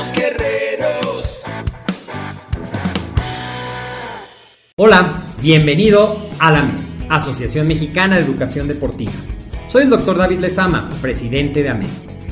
somos guerreros. Hola, bienvenido a la AMED, Asociación Mexicana de Educación Deportiva. Soy el Dr. David Lezama, presidente de AMED,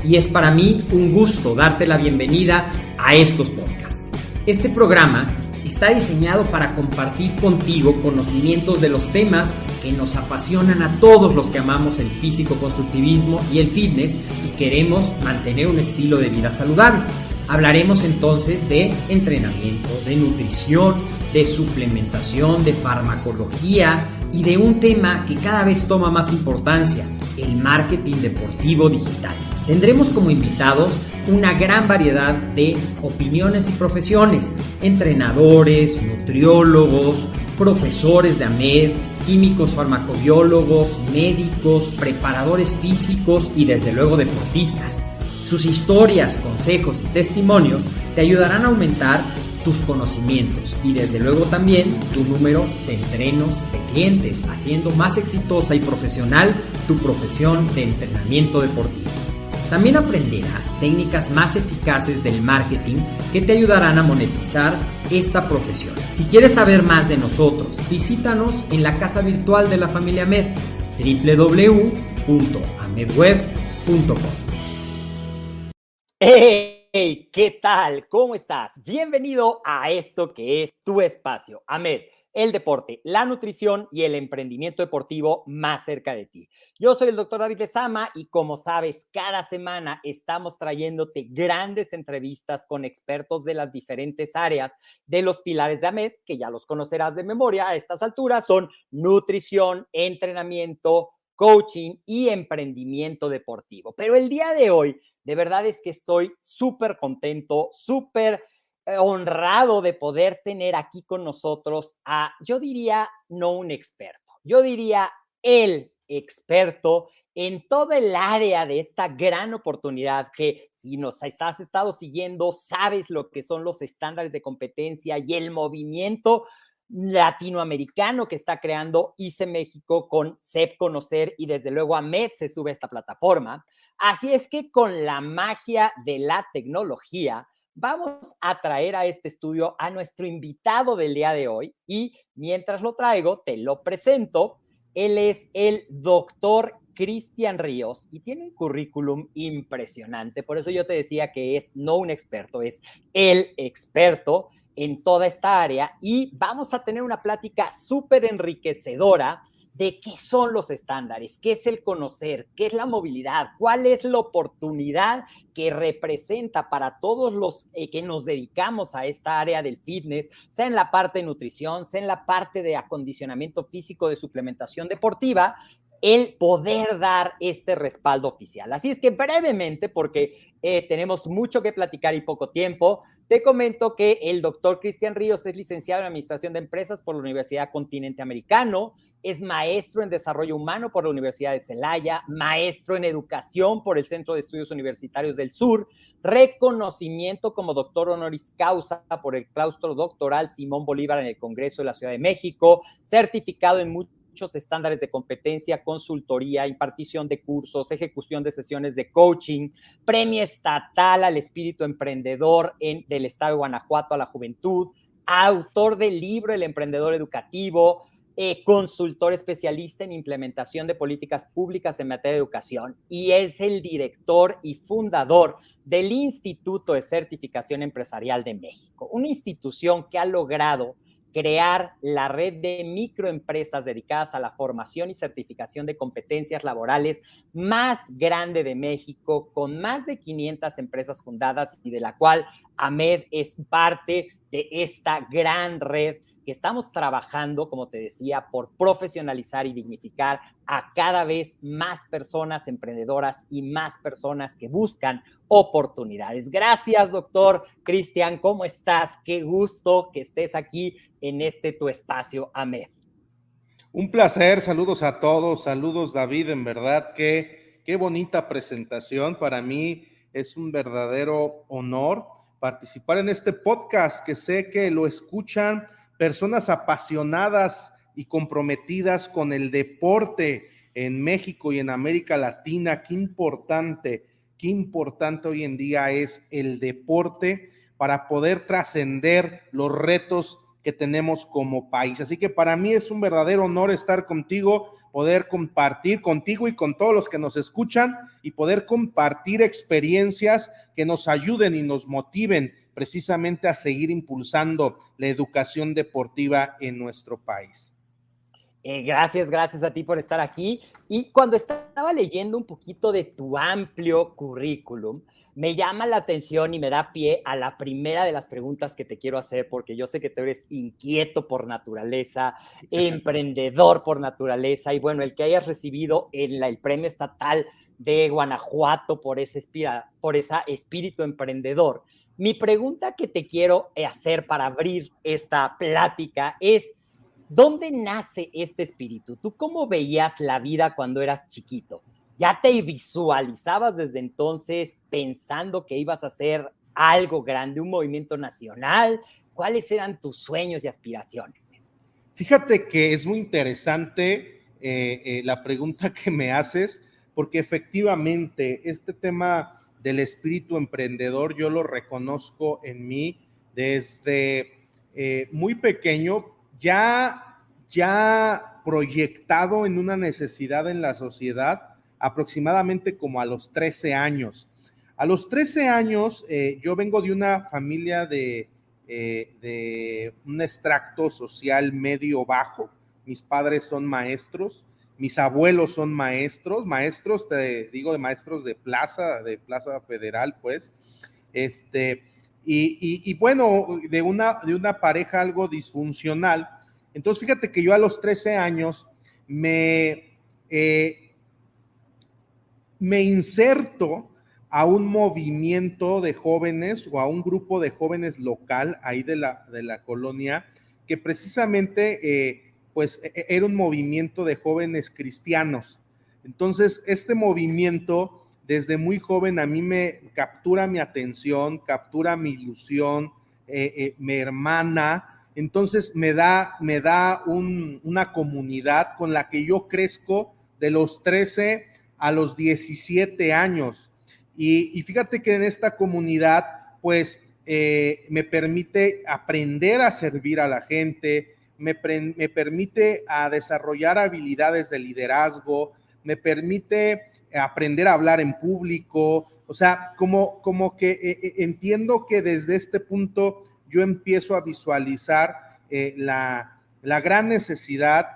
y es para mí un gusto darte la bienvenida a estos podcasts. Este programa está diseñado para compartir contigo conocimientos de los temas que nos apasionan a todos los que amamos el físico-constructivismo y el fitness y queremos mantener un estilo de vida saludable. Hablaremos entonces de entrenamiento, de nutrición, de suplementación, de farmacología y de un tema que cada vez toma más importancia, el marketing deportivo digital. Tendremos como invitados una gran variedad de opiniones y profesiones, entrenadores, nutriólogos, profesores de AMED, químicos farmacobiólogos, médicos, preparadores físicos y desde luego deportistas. Sus historias, consejos y testimonios te ayudarán a aumentar tus conocimientos y desde luego también tu número de entrenos de clientes, haciendo más exitosa y profesional tu profesión de entrenamiento deportivo. También aprenderás técnicas más eficaces del marketing que te ayudarán a monetizar esta profesión. Si quieres saber más de nosotros, visítanos en la casa virtual de la familia AMED, www.amedweb.com. ¡Hey! ¿Qué tal? ¿Cómo estás? Bienvenido a esto que es tu espacio, AMED, el deporte, la nutrición y el emprendimiento deportivo más cerca de ti. Yo soy el Dr. David Lezama y como sabes, cada semana estamos trayéndote grandes entrevistas con expertos de las diferentes áreas de los pilares de AMED, que ya los conocerás de memoria a estas alturas, son nutrición, entrenamiento, coaching y emprendimiento deportivo. Pero el día de hoy, de verdad es que estoy súper contento, súper honrado de poder tener aquí con nosotros a, yo diría, no un experto, yo diría el experto en todo el área de esta gran oportunidad que si nos has estado siguiendo, sabes lo que son los estándares de competencia y el movimiento latinoamericano que está creando ICE México con CEP Conocer y desde luego AMED se sube a esta plataforma. Así es que con la magia de la tecnología vamos a traer a este estudio a nuestro invitado del día de hoy y mientras lo traigo te lo presento. Él es el doctor Cristian Ríos y tiene un currículum impresionante, por eso yo te decía que es no un experto, es el experto en toda esta área y vamos a tener una plática súper enriquecedora de qué son los estándares, qué es el conocer, qué es la movilidad, cuál es la oportunidad que representa para todos los que nos dedicamos a esta área del fitness, sea en la parte de nutrición, sea en la parte de acondicionamiento físico, de suplementación deportiva, el poder dar este respaldo oficial. Así es que brevemente, porque tenemos mucho que platicar y poco tiempo, te comento que el doctor Cristian Ríos es licenciado en Administración de Empresas por la Universidad Continente Americano, es maestro en Desarrollo Humano por la Universidad de Celaya, maestro en Educación por el Centro de Estudios Universitarios del Sur, reconocimiento como doctor honoris causa por el Claustro Doctoral Simón Bolívar en el Congreso de la Ciudad de México, certificado en muchos estándares de competencia, consultoría, impartición de cursos, ejecución de sesiones de coaching, premio estatal al espíritu emprendedor del estado de Guanajuato a la juventud, autor del libro El Emprendedor Educativo, consultor especialista en implementación de políticas públicas en materia de educación y es el director y fundador del Instituto de Certificación Empresarial de México, una institución que ha logrado crear la red de microempresas dedicadas a la formación y certificación de competencias laborales más grande de México, con más de 500 empresas fundadas y de la cual AMED es parte de esta gran red que estamos trabajando, como te decía, por profesionalizar y dignificar a cada vez más personas emprendedoras y más personas que buscan oportunidades. Gracias, doctor Cristian, ¿cómo estás? Qué gusto que estés aquí en tu espacio, AMED. Un placer, saludos a todos, saludos David, en verdad qué bonita presentación. Para mí es un verdadero honor participar en este podcast que sé que lo escuchan personas apasionadas y comprometidas con el deporte en México y en América Latina. Qué qué importante hoy en día es el deporte para poder trascender los retos que tenemos como país. Así que para mí es un verdadero honor estar contigo, poder compartir contigo y con todos los que nos escuchan y poder compartir experiencias que nos ayuden y nos motiven precisamente a seguir impulsando la educación deportiva en nuestro país. Gracias a ti por estar aquí. Y cuando estaba leyendo un poquito de tu amplio currículum, me llama la atención y me da pie a la primera de las preguntas que te quiero hacer, porque yo sé que tú eres inquieto por naturaleza, emprendedor por naturaleza, y bueno, el que hayas recibido el premio estatal de Guanajuato por ese espíritu emprendedor. Mi pregunta que te quiero hacer para abrir esta plática es: ¿dónde nace este espíritu? ¿Tú cómo veías la vida cuando eras chiquito? ¿Ya te visualizabas desde entonces pensando que ibas a hacer algo grande, un movimiento nacional? ¿Cuáles eran tus sueños y aspiraciones? Fíjate que es muy interesante la pregunta que me haces, porque efectivamente este tema del espíritu emprendedor yo lo reconozco en mí desde muy pequeño, ya proyectado en una necesidad en la sociedad, aproximadamente como a los 13 años. A los 13 años, yo vengo de una familia de un extracto social medio bajo. Mis padres son maestros, mis abuelos son maestros, te digo, de maestros de Plaza Federal, pues, y bueno, de una pareja algo disfuncional. Entonces, fíjate que yo a los 13 años me inserto a un movimiento de jóvenes o a un grupo de jóvenes local ahí de la colonia, que precisamente pues era un movimiento de jóvenes cristianos. Entonces, este movimiento desde muy joven a mí me captura mi atención, captura mi ilusión, me hermana. Entonces me da una comunidad con la que yo crezco de los 13 a los 17 años. Y fíjate que en esta comunidad, pues, me permite aprender a servir a la gente, me permite a desarrollar habilidades de liderazgo, me permite aprender a hablar en público. O sea, como que entiendo que desde este punto yo empiezo a visualizar la gran necesidad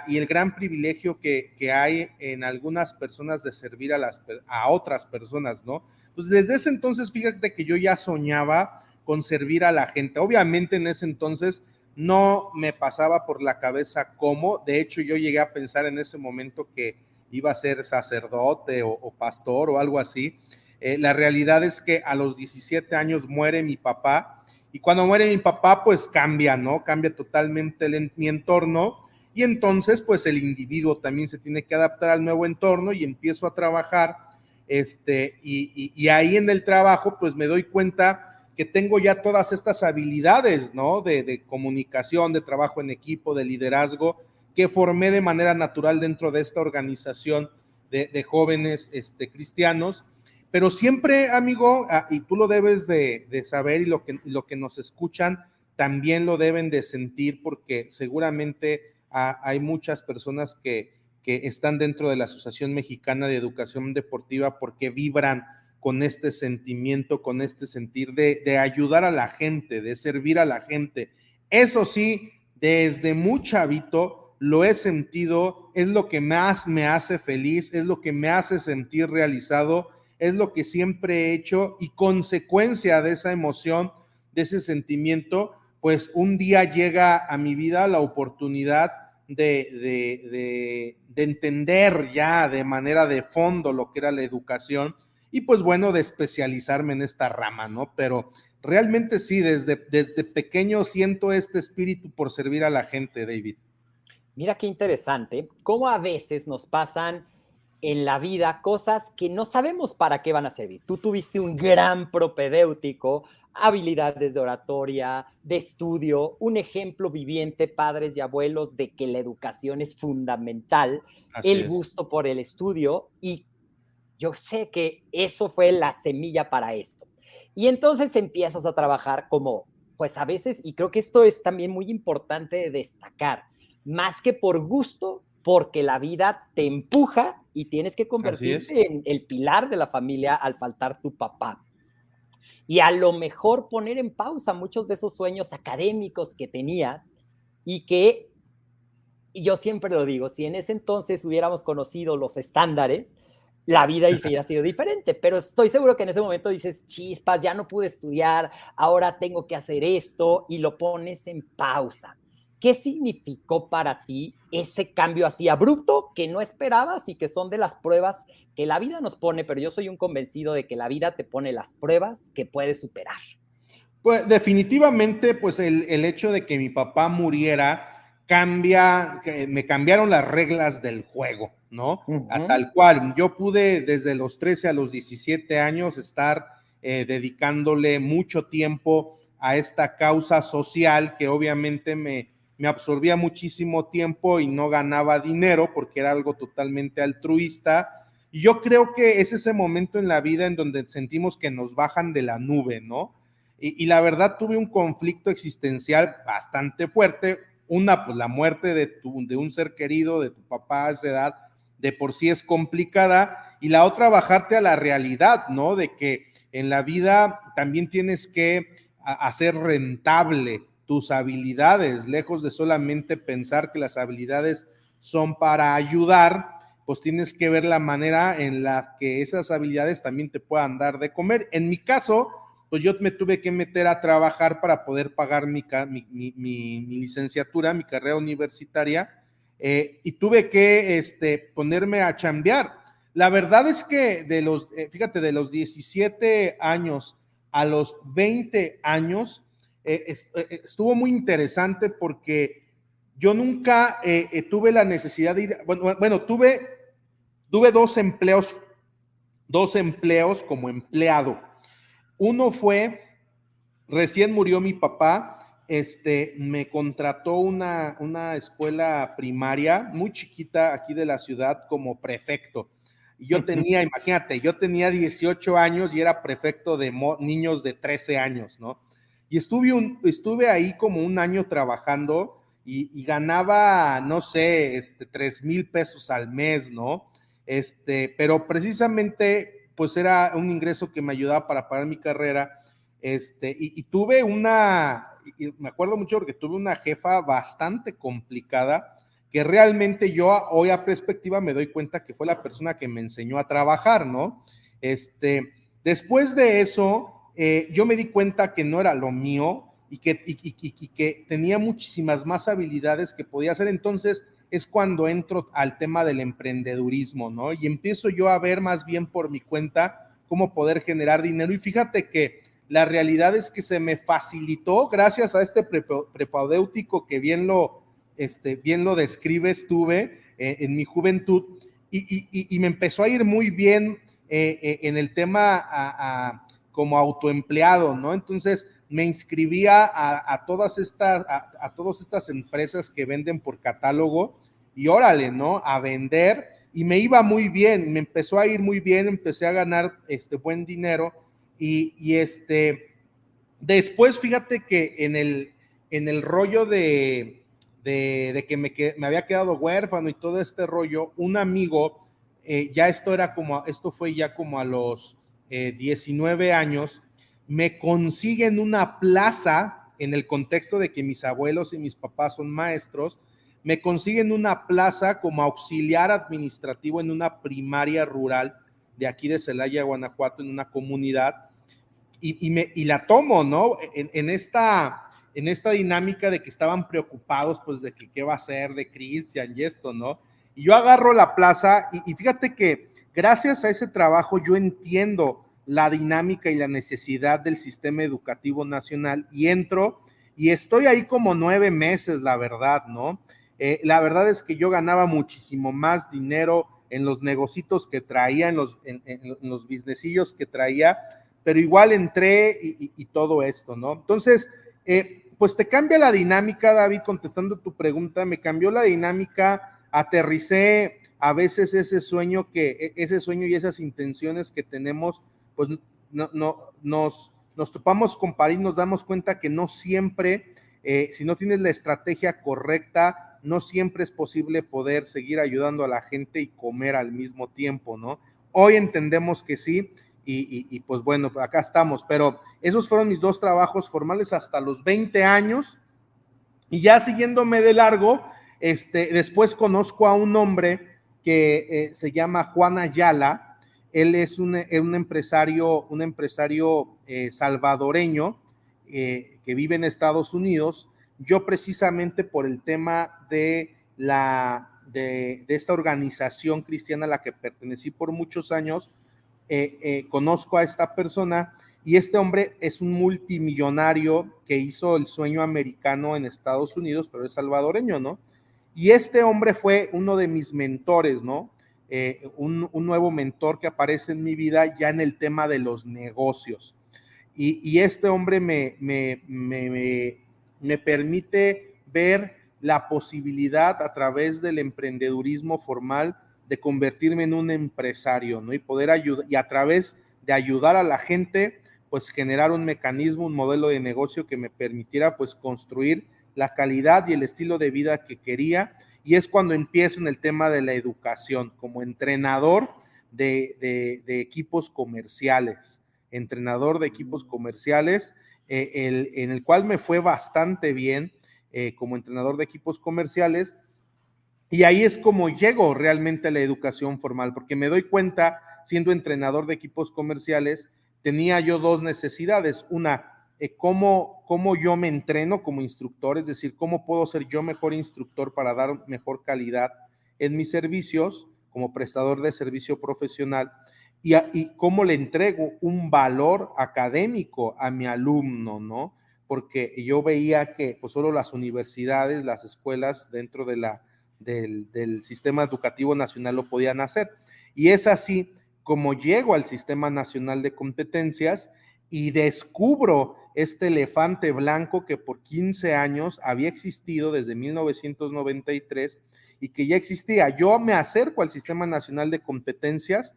y el gran privilegio que hay en algunas personas de servir a otras personas, ¿no? Pues desde ese entonces, fíjate que yo ya soñaba con servir a la gente. Obviamente en ese entonces no me pasaba por la cabeza cómo. De hecho, yo llegué a pensar en ese momento que iba a ser sacerdote o pastor o algo así. La realidad es que a los 17 años muere mi papá, y cuando muere mi papá, pues cambia, ¿no? Cambia totalmente mi entorno. Y entonces, pues el individuo también se tiene que adaptar al nuevo entorno, y empiezo a trabajar, y ahí en el trabajo, pues me doy cuenta que tengo ya todas estas habilidades, ¿no? De comunicación, de trabajo en equipo, de liderazgo, que formé de manera natural dentro de esta organización de jóvenes cristianos. Pero siempre, amigo, y tú lo debes de saber, y lo que nos escuchan también lo deben de sentir, porque seguramente hay muchas personas que están dentro de la Asociación Mexicana de Educación Deportiva porque vibran con este sentimiento, con este sentir de ayudar a la gente, de servir a la gente. Eso sí, desde muy chavito lo he sentido, es lo que más me hace feliz, es lo que me hace sentir realizado, es lo que siempre he hecho, y consecuencia de esa emoción, de ese sentimiento, pues un día llega a mi vida la oportunidad de entender ya de manera de fondo lo que era la educación, y pues bueno, de especializarme en esta rama, ¿no? Pero realmente sí, desde pequeño siento este espíritu por servir a la gente, David. Mira qué interesante, cómo a veces nos pasan en la vida cosas que no sabemos para qué van a servir. Tú tuviste un gran propedéutico, habilidades de oratoria, de estudio, un ejemplo viviente, padres y abuelos, de que la educación es fundamental, Así el es. gusto por el estudio, y yo sé que eso fue la semilla para esto. Y entonces empiezas a trabajar como, pues a veces, y creo que esto es también muy importante de destacar, más que por gusto, porque la vida te empuja y tienes que Así es. convertirte en el pilar de la familia al faltar tu papá. Y a lo mejor poner en pausa muchos de esos sueños académicos que tenías y que, y yo siempre lo digo, si en ese entonces hubiéramos conocido los estándares, la vida hubiera sido diferente, pero estoy seguro que en ese momento dices, chispas, ya no pude estudiar, ahora tengo que hacer esto y lo pones en pausa. ¿Qué significó para ti ese cambio así abrupto que no esperabas y que son de las pruebas que la vida nos pone, pero yo soy un convencido de que la vida te pone las pruebas que puedes superar? Pues definitivamente, pues el hecho de que mi papá muriera me cambiaron las reglas del juego, ¿no? A tal cual, yo pude desde los 13 a los 17 años estar dedicándole mucho tiempo a esta causa social que obviamente me absorbía muchísimo tiempo y no ganaba dinero porque era algo totalmente altruista. Y yo creo que es ese momento en la vida en donde sentimos que nos bajan de la nube, ¿no? Y la verdad tuve un conflicto existencial bastante fuerte. Una, pues la muerte de un ser querido, de tu papá a esa edad, de por sí es complicada. Y la otra, bajarte a la realidad, ¿no? De que en la vida también tienes que hacer rentable tus habilidades, lejos de solamente pensar que las habilidades son para ayudar, pues tienes que ver la manera en la que esas habilidades también te puedan dar de comer. En mi caso, pues yo me tuve que meter a trabajar para poder pagar mi licenciatura, mi carrera universitaria, y tuve que ponerme a chambear. La verdad es que fíjate, de los 17 años a los 20 años, estuvo muy interesante porque yo nunca tuve la necesidad de ir, bueno, tuve dos empleos como empleado. Uno fue, recién murió mi papá, me contrató una escuela primaria muy chiquita aquí de la ciudad como prefecto. Y yo tenía, imagínate, yo tenía 18 años y era prefecto de niños de 13 años, ¿no? Y estuve ahí como un año trabajando y ganaba, no sé, 3,000 pesos al mes, ¿no? Pero precisamente, pues era un ingreso que me ayudaba para pagar mi carrera, y tuve y me acuerdo mucho porque tuve una jefa bastante complicada, que realmente yo hoy a perspectiva me doy cuenta que fue la persona que me enseñó a trabajar, ¿no? Después de eso, yo me di cuenta que no era lo mío y que tenía muchísimas más habilidades que podía hacer. Entonces es cuando entro al tema del emprendedurismo, ¿no? Y empiezo yo a ver más bien por mi cuenta cómo poder generar dinero. Y fíjate que la realidad es que se me facilitó gracias a este prepodéutico que bien lo describes, tuve en mi juventud, y me empezó a ir muy bien en el tema como autoempleado, ¿no? Entonces me inscribía a todas estas empresas que venden por catálogo y órale, ¿no? A vender, y me iba muy bien, me empezó a ir muy bien, empecé a ganar buen dinero y después fíjate que en el rollo de que me había quedado huérfano y todo este rollo, un amigo, esto fue ya como a los 19 años, me consiguen una plaza en el contexto de que mis abuelos y mis papás son maestros, me consiguen una plaza como auxiliar administrativo en una primaria rural de aquí de Celaya, Guanajuato, en una comunidad, y la tomo, ¿no? En esta dinámica de que estaban preocupados, pues, de que qué va a ser de Cristian y esto, ¿no? Y yo agarro la plaza y fíjate que gracias a ese trabajo yo entiendo la dinámica y la necesidad del sistema educativo nacional y entro y estoy ahí como 9 meses, la verdad, ¿no? La verdad es que yo ganaba muchísimo más dinero en los negocios que traía, en los businessillos que traía, pero igual entré y todo esto, ¿no? Entonces, pues te cambia la dinámica, David, contestando tu pregunta, me cambió la dinámica, aterricé a veces ese sueño y esas intenciones que tenemos, pues nos topamos con pared y nos damos cuenta que no siempre, si no tienes la estrategia correcta, no siempre es posible poder seguir ayudando a la gente y comer al mismo tiempo, ¿no? Hoy entendemos que sí, y pues bueno, acá estamos, pero esos fueron mis 2 trabajos formales hasta los 20 años, y ya siguiéndome de largo, después conozco a un hombre que se llama Juan Ayala. Él es un empresario salvadoreño que vive en Estados Unidos. Yo precisamente por el tema de esta organización cristiana a la que pertenecí por muchos años, conozco a esta persona, y este hombre es un multimillonario que hizo el sueño americano en Estados Unidos, pero es salvadoreño, ¿no? Y este hombre fue uno de mis mentores, ¿no? Un nuevo mentor que aparece en mi vida ya en el tema de los negocios. Y este hombre me permite ver la posibilidad a través del emprendedurismo formal de convertirme en un empresario, ¿no? Y poder ayudar, y a través de ayudar a la gente, pues generar un mecanismo, un modelo de negocio que me permitiera pues construir la calidad y el estilo de vida que quería. Y es cuando empiezo en el tema de la educación como entrenador de equipos comerciales, en el cual me fue bastante bien como entrenador de equipos comerciales. Y ahí es como llego realmente a la educación formal, porque me doy cuenta, siendo entrenador de equipos comerciales, tenía yo 2 necesidades. Una, cómo yo me entreno como instructor, es decir, cómo puedo ser yo mejor instructor para dar mejor calidad en mis servicios como prestador de servicio profesional, y cómo le entrego un valor académico a mi alumno, ¿no? Porque yo veía que pues solo las universidades, las escuelas dentro del sistema educativo nacional lo podían hacer. Y es así como llego al Sistema Nacional de Competencias y descubro este elefante blanco que por 15 años había existido desde 1993 y que ya existía. Yo me acerco al Sistema Nacional de Competencias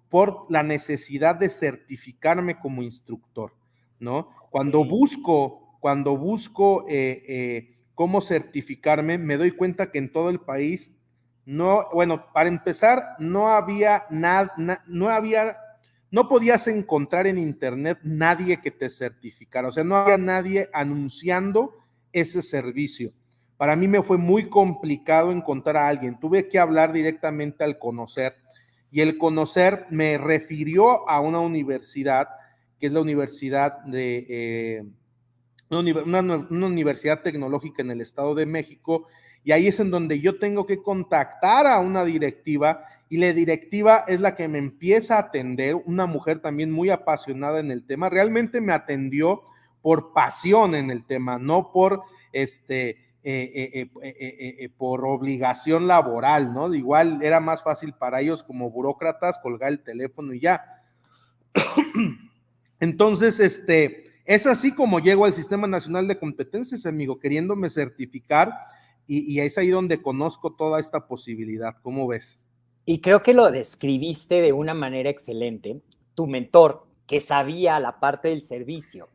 por la necesidad de certificarme como instructor, ¿no? Cuando busco cómo certificarme, me doy cuenta que en todo el país no, bueno, para empezar, no había nada, no podías encontrar en internet nadie que te certificara, o sea, no había nadie anunciando ese servicio. Para mí me fue muy complicado encontrar a alguien, tuve que hablar directamente al Conocer, y el Conocer me refirió a una universidad, que es la universidad una universidad tecnológica en el Estado de México, y ahí es en donde yo tengo que contactar a una directiva, y la directiva es la que me empieza a atender, una mujer también muy apasionada en el tema. Realmente me atendió por pasión en el tema, no por por obligación laboral, ¿no? Igual era más fácil para ellos como burócratas colgar el teléfono y ya. Entonces, es así como llego al Sistema Nacional de Competencias, amigo, queriéndome certificar, y es ahí donde conozco toda esta posibilidad. ¿Cómo ves? Y creo que lo describiste de una manera excelente. Tu mentor, que sabía la parte del servicio,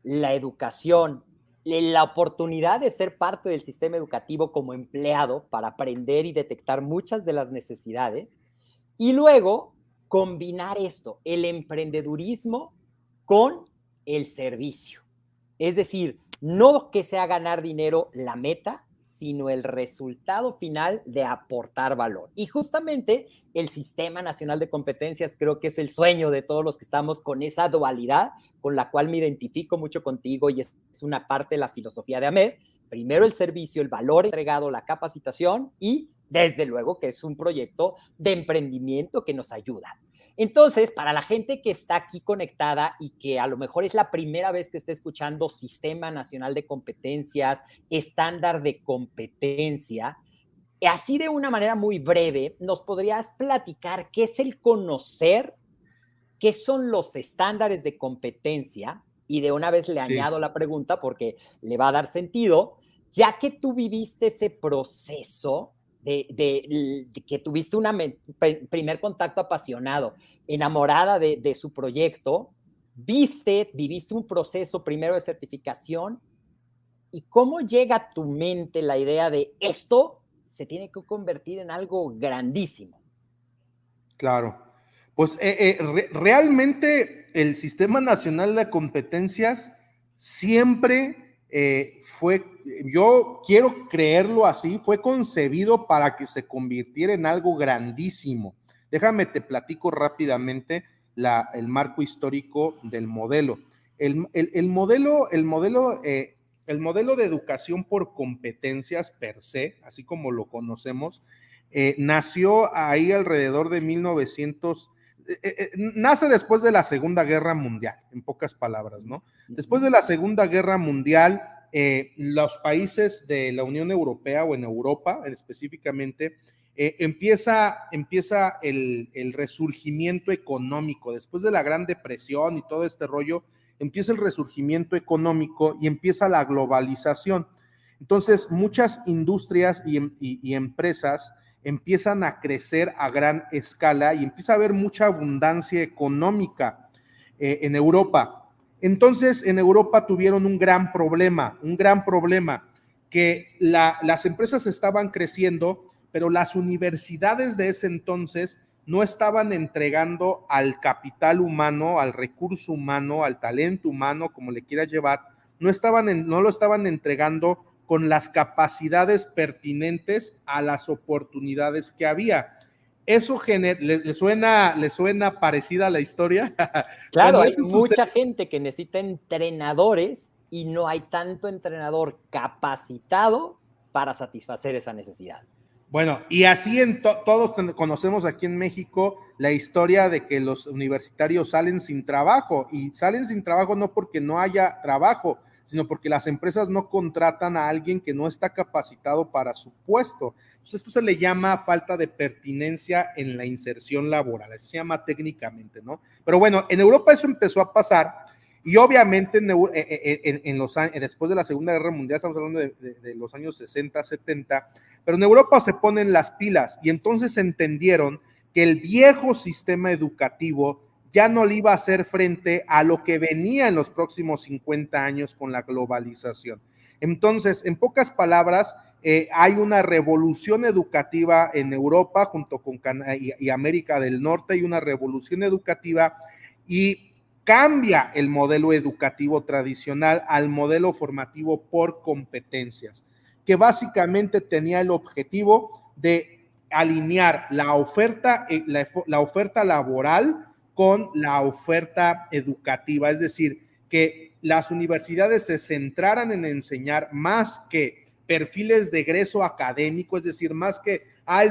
la educación, la oportunidad de ser parte del sistema educativo como empleado para aprender y detectar muchas de las necesidades, y luego combinar esto, el emprendedurismo con el servicio. Es decir, no que sea ganar dinero la meta, sino el resultado final de aportar valor. Y justamente el Sistema Nacional de Competencias creo que es el sueño de todos los que estamos con esa dualidad, con la cual me identifico mucho contigo, y es una parte de la filosofía de Ahmed. Primero el servicio, el valor entregado, la capacitación, y desde luego que es un proyecto de emprendimiento que nos ayuda. Entonces, para la gente que está aquí conectada y que a lo mejor es la primera vez que está escuchando Sistema Nacional de Competencias, estándar de competencia, así de una manera muy breve, ¿nos podrías platicar qué es el Conocer, qué son los estándares de competencia? Y de una vez le añado la pregunta porque le va a dar sentido, ya que tú viviste ese proceso, de que tuviste un primer contacto apasionado, enamorada de su proyecto, viviste un proceso primero de certificación, y cómo llega a tu mente la idea de esto se tiene que convertir en algo grandísimo. Claro. Pues realmente el Sistema Nacional de Competencias siempre fue, yo quiero creerlo así, fue concebido para que se convirtiera en algo grandísimo. Déjame te platico rápidamente el marco histórico del modelo. El modelo de educación por competencias per se, así como lo conocemos, nació ahí alrededor de 1900, nace después de la Segunda Guerra Mundial, en pocas palabras, ¿no? Después de la Segunda Guerra Mundial, los países de la Unión Europea o en Europa específicamente, empieza el resurgimiento económico. Después de la Gran Depresión y todo este rollo, empieza el resurgimiento económico y empieza la globalización. Entonces, muchas industrias y empresas empiezan a crecer a gran escala y empieza a haber mucha abundancia económica en Europa. Entonces, en Europa tuvieron un gran problema, que las empresas estaban creciendo, pero las universidades de ese entonces no estaban entregando al capital humano, al recurso humano, al talento humano, como le quieras llevar, no lo estaban entregando con las capacidades pertinentes a las oportunidades que había. Eso ¿le suena parecida a la historia? Claro, hay mucha gente que necesita entrenadores y no hay tanto entrenador capacitado para satisfacer esa necesidad. Bueno, y así todos conocemos aquí en México la historia de que los universitarios salen sin trabajo, y salen sin trabajo no porque no haya trabajo, sino porque las empresas no contratan a alguien que no está capacitado para su puesto. Entonces, esto se le llama falta de pertinencia en la inserción laboral, así se llama técnicamente, ¿no? Pero bueno, en Europa eso empezó a pasar, y obviamente en los años, después de la Segunda Guerra Mundial, estamos hablando de los años 60, 70, pero en Europa se ponen las pilas, y entonces entendieron que el viejo sistema educativo ya no le iba a hacer frente a lo que venía en los próximos 50 años con la globalización. Entonces, en pocas palabras, hay una revolución educativa en Europa junto con Canadá y América del Norte, hay una revolución educativa y cambia el modelo educativo tradicional al modelo formativo por competencias, que básicamente tenía el objetivo de alinear la oferta laboral con la oferta educativa, es decir, que las universidades se centraran en enseñar más que perfiles de egreso académico, es decir, más que,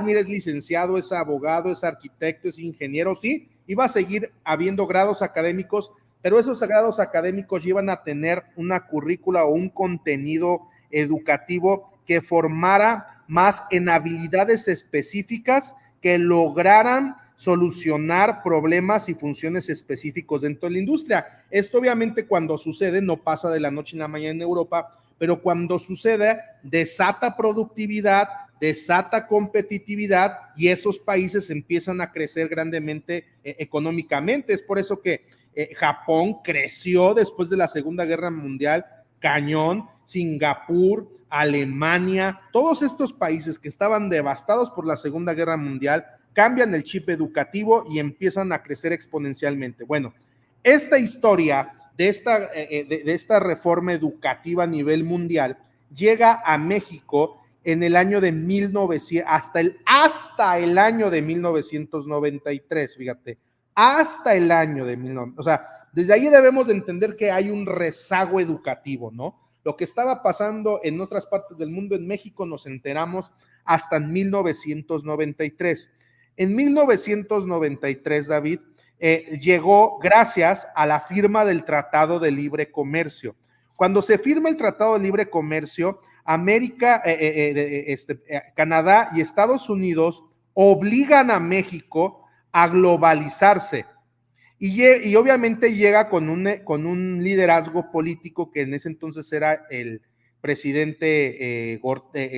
mira, es licenciado, es abogado, es arquitecto, es ingeniero, sí, iba a seguir habiendo grados académicos, pero esos grados académicos iban a tener una currícula o un contenido educativo que formara más en habilidades específicas que lograran solucionar problemas y funciones específicos dentro de la industria. Esto obviamente cuando sucede no pasa de la noche a la mañana en Europa, pero cuando sucede desata productividad, desata competitividad y esos países empiezan a crecer grandemente económicamente. Es por eso que Japón creció después de la Segunda Guerra Mundial, cañón. Singapur, Alemania, todos estos países que estaban devastados por la Segunda Guerra Mundial cambian el chip educativo y empiezan a crecer exponencialmente. Bueno, esta historia de esta reforma educativa a nivel mundial llega a México en el año de 1900, hasta el año de 1993, fíjate, hasta el año de 1900, o sea, desde ahí debemos de entender que hay un rezago educativo, ¿no? Lo que estaba pasando en otras partes del mundo, en México nos enteramos hasta en 1993. En 1993, David, llegó gracias a la firma del Tratado de Libre Comercio. Cuando se firma el Tratado de Libre Comercio, Canadá y Estados Unidos obligan a México a globalizarse. Y obviamente llega con un liderazgo político que en ese entonces era el presidente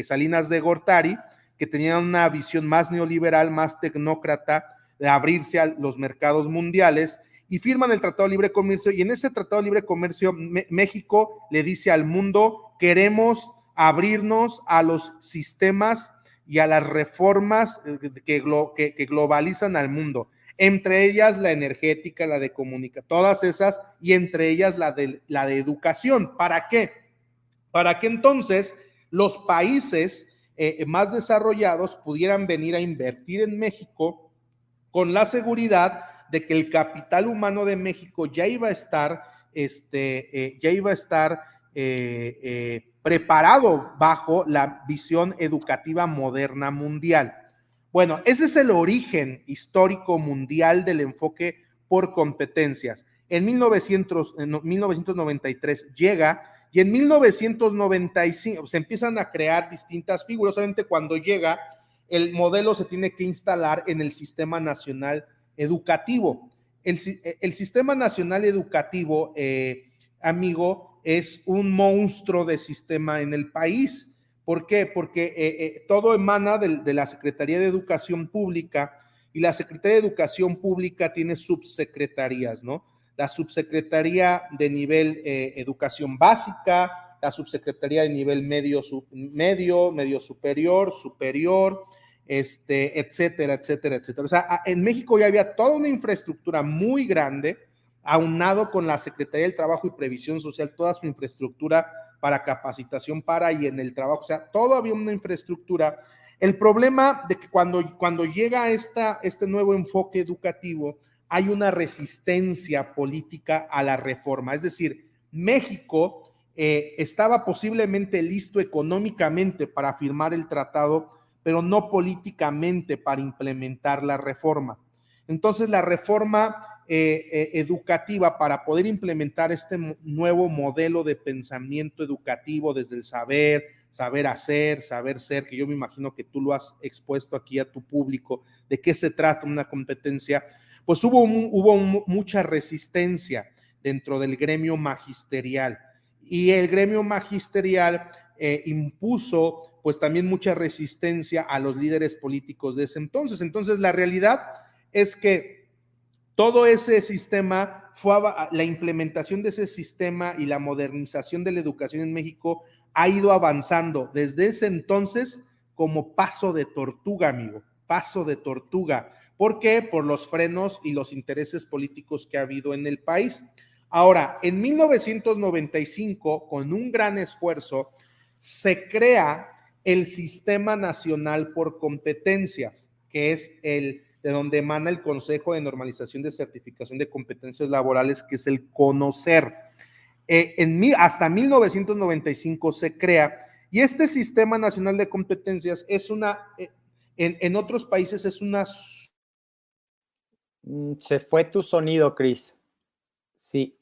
Salinas de Gortari, que tenían una visión más neoliberal, más tecnócrata, de abrirse a los mercados mundiales, y firman el Tratado de Libre Comercio, y en ese Tratado de Libre Comercio México le dice al mundo: queremos abrirnos a los sistemas y a las reformas que globalizan al mundo, entre ellas la energética, la de comunicación, todas esas, y entre ellas la de educación. ¿Para qué? Para que entonces los países más desarrollados pudieran venir a invertir en México con la seguridad de que el capital humano de México ya iba a estar, preparado bajo la visión educativa moderna mundial. Bueno, ese es el origen histórico mundial del enfoque por competencias. En 1993 llega, y en 1995 se empiezan a crear distintas figuras. Solamente cuando llega, el modelo se tiene que instalar en el Sistema Nacional Educativo. El Sistema Nacional Educativo, amigo, es un monstruo de sistema en el país. ¿Por qué? Porque todo emana de la Secretaría de Educación Pública, y la Secretaría de Educación Pública tiene subsecretarías, ¿no? La subsecretaría de nivel educación básica, la subsecretaría de nivel medio superior, etcétera, etcétera, etcétera. O sea, en México ya había toda una infraestructura muy grande, aunado con la Secretaría del Trabajo y Previsión Social, toda su infraestructura para capacitación y en el trabajo. O sea, todo había una infraestructura. El problema de que cuando llega este nuevo enfoque educativo, hay una resistencia política a la reforma. Es decir, México estaba posiblemente listo económicamente para firmar el tratado, pero no políticamente para implementar la reforma. Entonces, la reforma educativa, para poder implementar este nuevo modelo de pensamiento educativo desde el saber hacer, saber ser, que yo me imagino que tú lo has expuesto aquí a tu público, de qué se trata una competencia, pues hubo mucha resistencia dentro del gremio magisterial, y el gremio magisterial impuso pues también mucha resistencia a los líderes políticos de ese entonces. Entonces, la realidad es que todo ese sistema la implementación de ese sistema y la modernización de la educación en México ha ido avanzando desde ese entonces como paso de tortuga, amigo, paso de tortuga. ¿Por qué? Por los frenos y los intereses políticos que ha habido en el país. Ahora, en 1995, con un gran esfuerzo, se crea el Sistema Nacional por Competencias, que es de donde emana el Consejo de Normalización de Certificación de Competencias Laborales, que es el CONOCER. Hasta 1995 se crea, y este Sistema Nacional de Competencias es en otros países es una... Se fue tu sonido, Cris. Sí,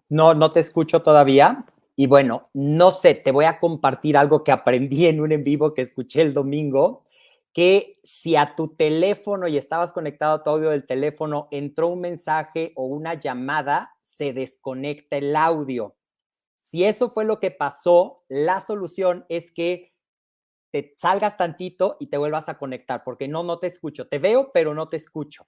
no te escucho todavía. Y bueno, no sé, te voy a compartir algo que aprendí en un en vivo que escuché el domingo, que si a tu teléfono y estabas conectado a tu audio del teléfono, entró un mensaje o una llamada, se desconecta el audio. Si eso fue lo que pasó, la solución es que te salgas tantito y te vuelvas a conectar, porque no te escucho. Te veo, pero no te escucho.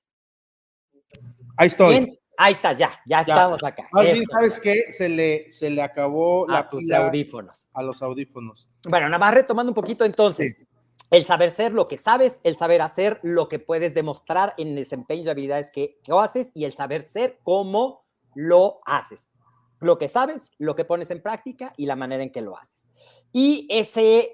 Ahí estoy. Bien, ahí está, ya estamos acá. Más bien, ¿sabes qué? Se le acabó la tus pila audífonos. a los audífonos. Bueno, nada más retomando un poquito entonces. Sí. El saber ser, lo que sabes, el saber hacer, lo que puedes demostrar en el desempeño de habilidades que haces, y el saber ser, cómo lo haces. Lo que sabes, lo que pones en práctica y la manera en que lo haces. Y estabas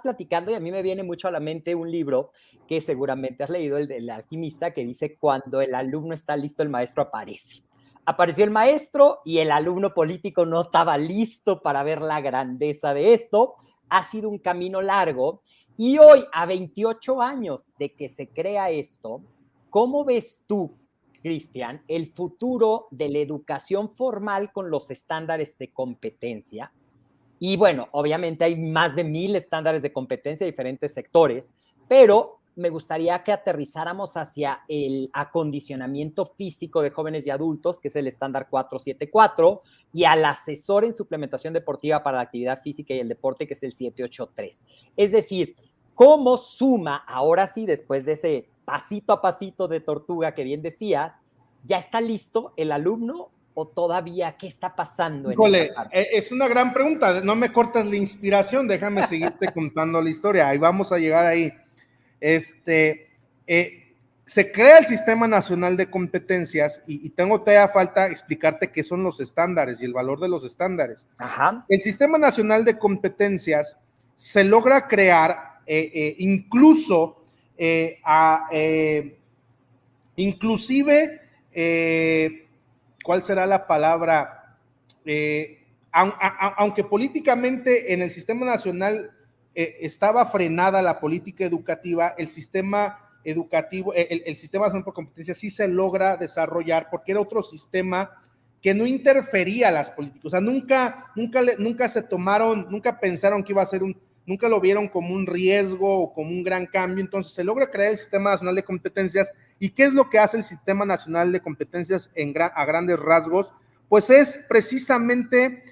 platicando y a mí me viene mucho a la mente un libro que seguramente has leído, el alquimista, que dice: cuando el alumno está listo, el maestro aparece. Apareció el maestro y el alumno político no estaba listo para ver la grandeza de esto. Ha sido un camino largo, y hoy, a 28 años de que se crea esto, ¿cómo ves tú, Cristian, el futuro de la educación formal con los estándares de competencia? Y bueno, obviamente hay más de 1000 estándares de competencia en diferentes sectores, pero me gustaría que aterrizáramos hacia el acondicionamiento físico de jóvenes y adultos, que es el estándar 474, y al asesor en suplementación deportiva para la actividad física y el deporte, que es el 783. Es decir, ¿cómo suma, ahora sí, después de ese pasito a pasito de tortuga que bien decías, ya está listo el alumno o todavía qué está pasando? Híjole, en esta parte? es una gran pregunta, no me cortas la inspiración, déjame seguirte contando la historia, ahí vamos a llegar ahí. Se crea el Sistema Nacional de Competencias y tengo todavía falta explicarte qué son los estándares y el valor de los estándares. Ajá. El Sistema Nacional de Competencias se logra crear incluso inclusive ¿cuál será la palabra? Aunque políticamente en el Sistema Nacional estaba frenada la política educativa, el sistema educativo, el Sistema Nacional por Competencia sí se logra desarrollar porque era otro sistema que no interfería a las políticas, o sea, nunca se tomaron, nunca pensaron que iba a ser nunca lo vieron como un riesgo o como un gran cambio. Entonces se logra crear el Sistema Nacional de Competencias. ¿Y qué es lo que hace el Sistema Nacional de Competencias a grandes rasgos? Pues es precisamente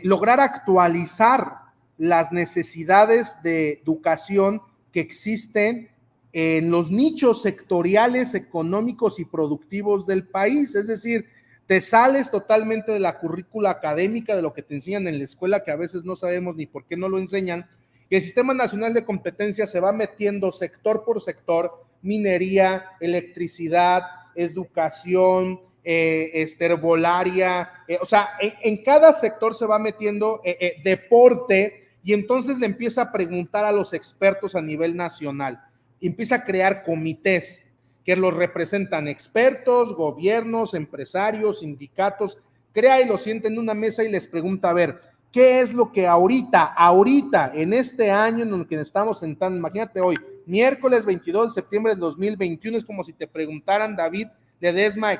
lograr actualizar las necesidades de educación que existen en los nichos sectoriales económicos y productivos del país. Es decir, te sales totalmente de la currícula académica, de lo que te enseñan en la escuela, que a veces no sabemos ni por qué no lo enseñan, y el Sistema Nacional de Competencia se va metiendo sector por sector: minería, electricidad, educación, herbolaria, o sea, en cada sector se va metiendo deporte, y entonces le empieza a preguntar a los expertos a nivel nacional, empieza a crear comités que los representan expertos, gobiernos, empresarios, sindicatos, crea y los sienta en una mesa y les pregunta, a ver, ¿qué es lo que ahorita, en este año en el que estamos sentando? Imagínate hoy, miércoles 22 de septiembre del 2021, es como si te preguntaran, David Ledesma,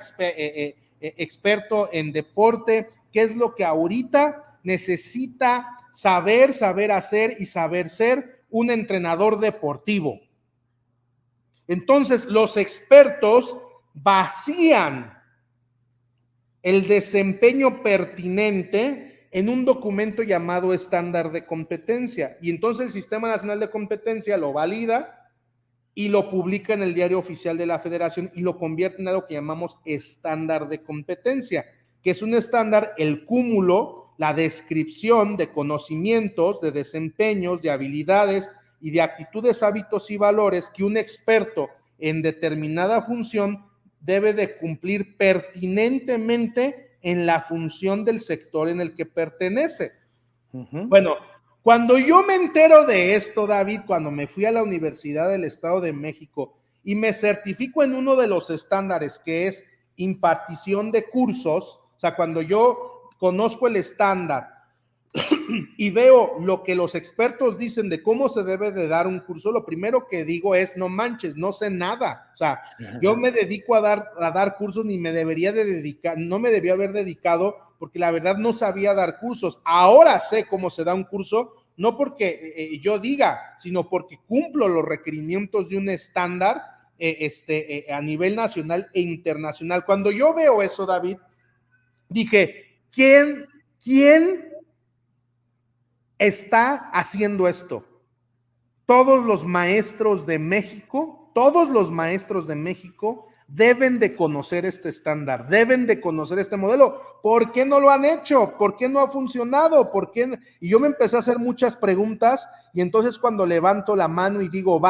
experto en deporte, ¿qué es lo que ahorita necesita saber hacer y saber ser un entrenador deportivo? Entonces, los expertos vacían el desempeño pertinente en un documento llamado estándar de competencia, y entonces el Sistema Nacional de Competencia lo valida y lo publica en el Diario Oficial de la Federación y lo convierte en algo que llamamos estándar de competencia, que es un estándar, el cúmulo, la descripción de conocimientos, de desempeños, de habilidades y de actitudes, hábitos y valores que un experto en determinada función debe de cumplir pertinentemente en la función del sector en el que pertenece. Bueno, cuando yo me entero de esto, David, cuando me fui a la Universidad del Estado de México y me certifico en uno de los estándares, que es impartición de cursos, o sea, cuando yo conozco el estándar y veo lo que los expertos dicen de cómo se debe de dar un curso, lo primero que digo es, no manches, no sé nada. O sea, yo me dedico a dar cursos, ni me debería de dedicar, no me debía haber dedicado, porque la verdad no sabía dar cursos. Ahora sé cómo se da un curso, no porque yo diga, sino porque cumplo los requerimientos de un estándar a nivel nacional e internacional. Cuando yo veo eso, David, dije, ¿quién está haciendo esto? Todos los maestros de México deben de conocer este estándar, deben de conocer este modelo. ¿Por qué no lo han hecho? ¿Por qué no ha funcionado? ¿Por qué? Y yo me empecé a hacer muchas preguntas, y entonces cuando levanto la mano y digo,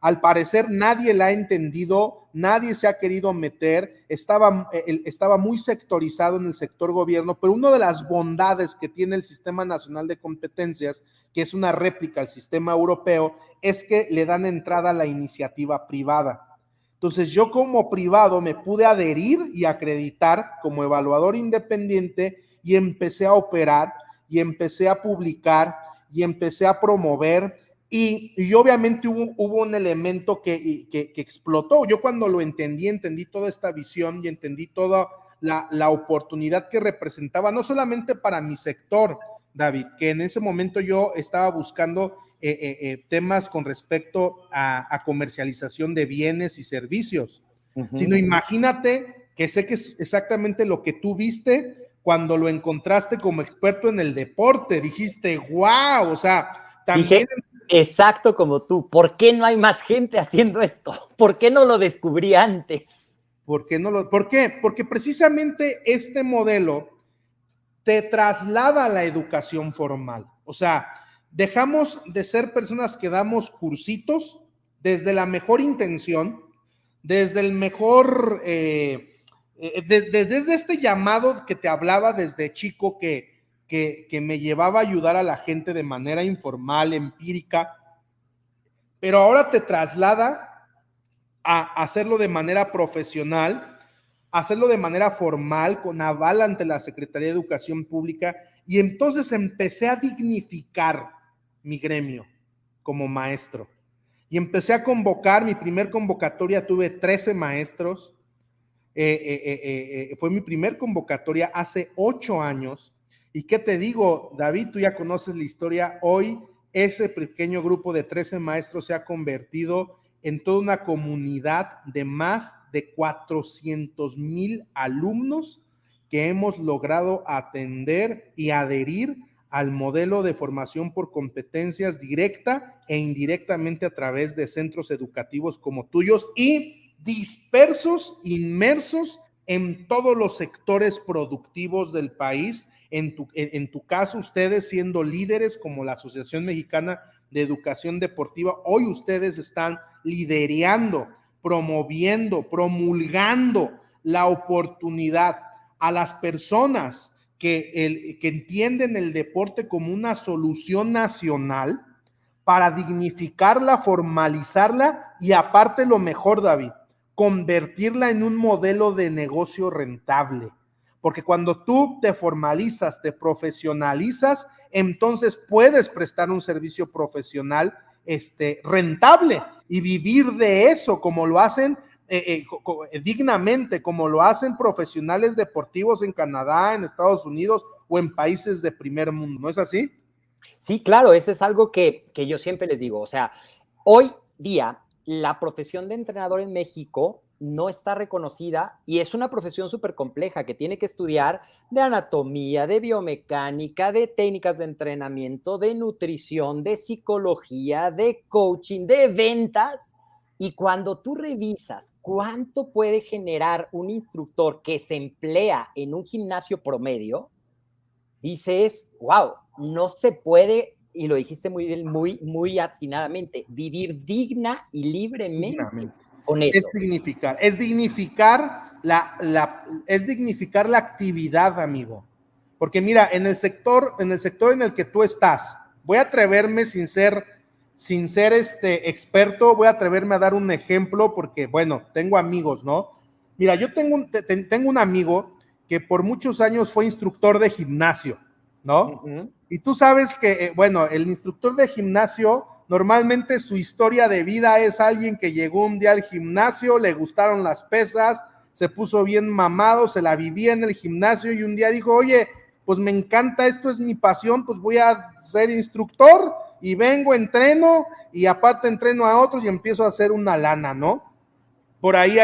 al parecer nadie la ha entendido, nadie se ha querido meter, estaba muy sectorizado en el sector gobierno, pero una de las bondades que tiene el Sistema Nacional de Competencias, que es una réplica al sistema europeo, es que le dan entrada a la iniciativa privada. Entonces yo como privado me pude adherir y acreditar como evaluador independiente, y empecé a operar, y empecé a publicar, y empecé a promover. Y obviamente hubo un elemento que explotó. Yo cuando lo entendí toda esta visión y entendí toda la oportunidad que representaba, no solamente para mi sector, David, que en ese momento yo estaba buscando temas con respecto a comercialización de bienes y servicios, sino imagínate que sé que es exactamente lo que tú viste cuando lo encontraste como experto en el deporte. Dijiste, wow, o sea, también... Dije, exacto como tú, ¿por qué no hay más gente haciendo esto? ¿Por qué no lo descubrí antes? ¿Por qué? Porque precisamente este modelo te traslada a la educación formal. O sea, dejamos de ser personas que damos cursitos desde la mejor intención, desde el mejor, desde este llamado que te hablaba desde chico que me llevaba a ayudar a la gente de manera informal, empírica, pero ahora te traslada a hacerlo de manera profesional, hacerlo de manera formal, con aval ante la Secretaría de Educación Pública, y entonces empecé a dignificar mi gremio como maestro. Y empecé a convocar, mi primer convocatoria tuve 13 maestros, fue mi primer convocatoria hace 8 años, y qué te digo, David, tú ya conoces la historia, hoy ese pequeño grupo de 13 maestros se ha convertido en toda una comunidad de más de 400,000 alumnos que hemos logrado atender y adherir al modelo de formación por competencias directa e indirectamente a través de centros educativos como tuyos y dispersos, inmersos en todos los sectores productivos del país. En tu caso, ustedes siendo líderes como la Asociación Mexicana de Educación Deportiva, hoy ustedes están liderando, promoviendo, promulgando la oportunidad a las personas que entienden el deporte como una solución nacional para dignificarla, formalizarla y aparte lo mejor, David, convertirla en un modelo de negocio rentable. Porque cuando tú te formalizas, te profesionalizas, entonces puedes prestar un servicio profesional rentable y vivir de eso como lo hacen dignamente, como lo hacen profesionales deportivos en Canadá, en Estados Unidos o en países de primer mundo. ¿No es así? Sí, claro, eso es algo que yo siempre les digo. O sea, hoy día la profesión de entrenador en México no está reconocida y es una profesión súper compleja que tiene que estudiar de anatomía, de biomecánica, de técnicas de entrenamiento, de nutrición, de psicología, de coaching, de ventas. Y cuando tú revisas cuánto puede generar un instructor que se emplea en un gimnasio promedio, dices, wow, no se puede, y lo dijiste muy atinadamente, vivir digna y libremente con eso. Es dignificar la actividad, amigo. Porque mira, en el sector en el que tú estás, voy a atreverme sin ser experto, voy a atreverme a dar un ejemplo porque, bueno, tengo amigos, ¿no? Mira, yo tengo un amigo que por muchos años fue instructor de gimnasio, ¿no? Y tú sabes que, bueno, el instructor de gimnasio, normalmente su historia de vida es alguien que llegó un día al gimnasio, le gustaron las pesas, se puso bien mamado, se la vivía en el gimnasio y un día dijo, oye, pues me encanta, esto es mi pasión, pues voy a ser instructor y vengo, entreno y aparte entreno a otros y empiezo a hacer una lana, ¿no? Por ahí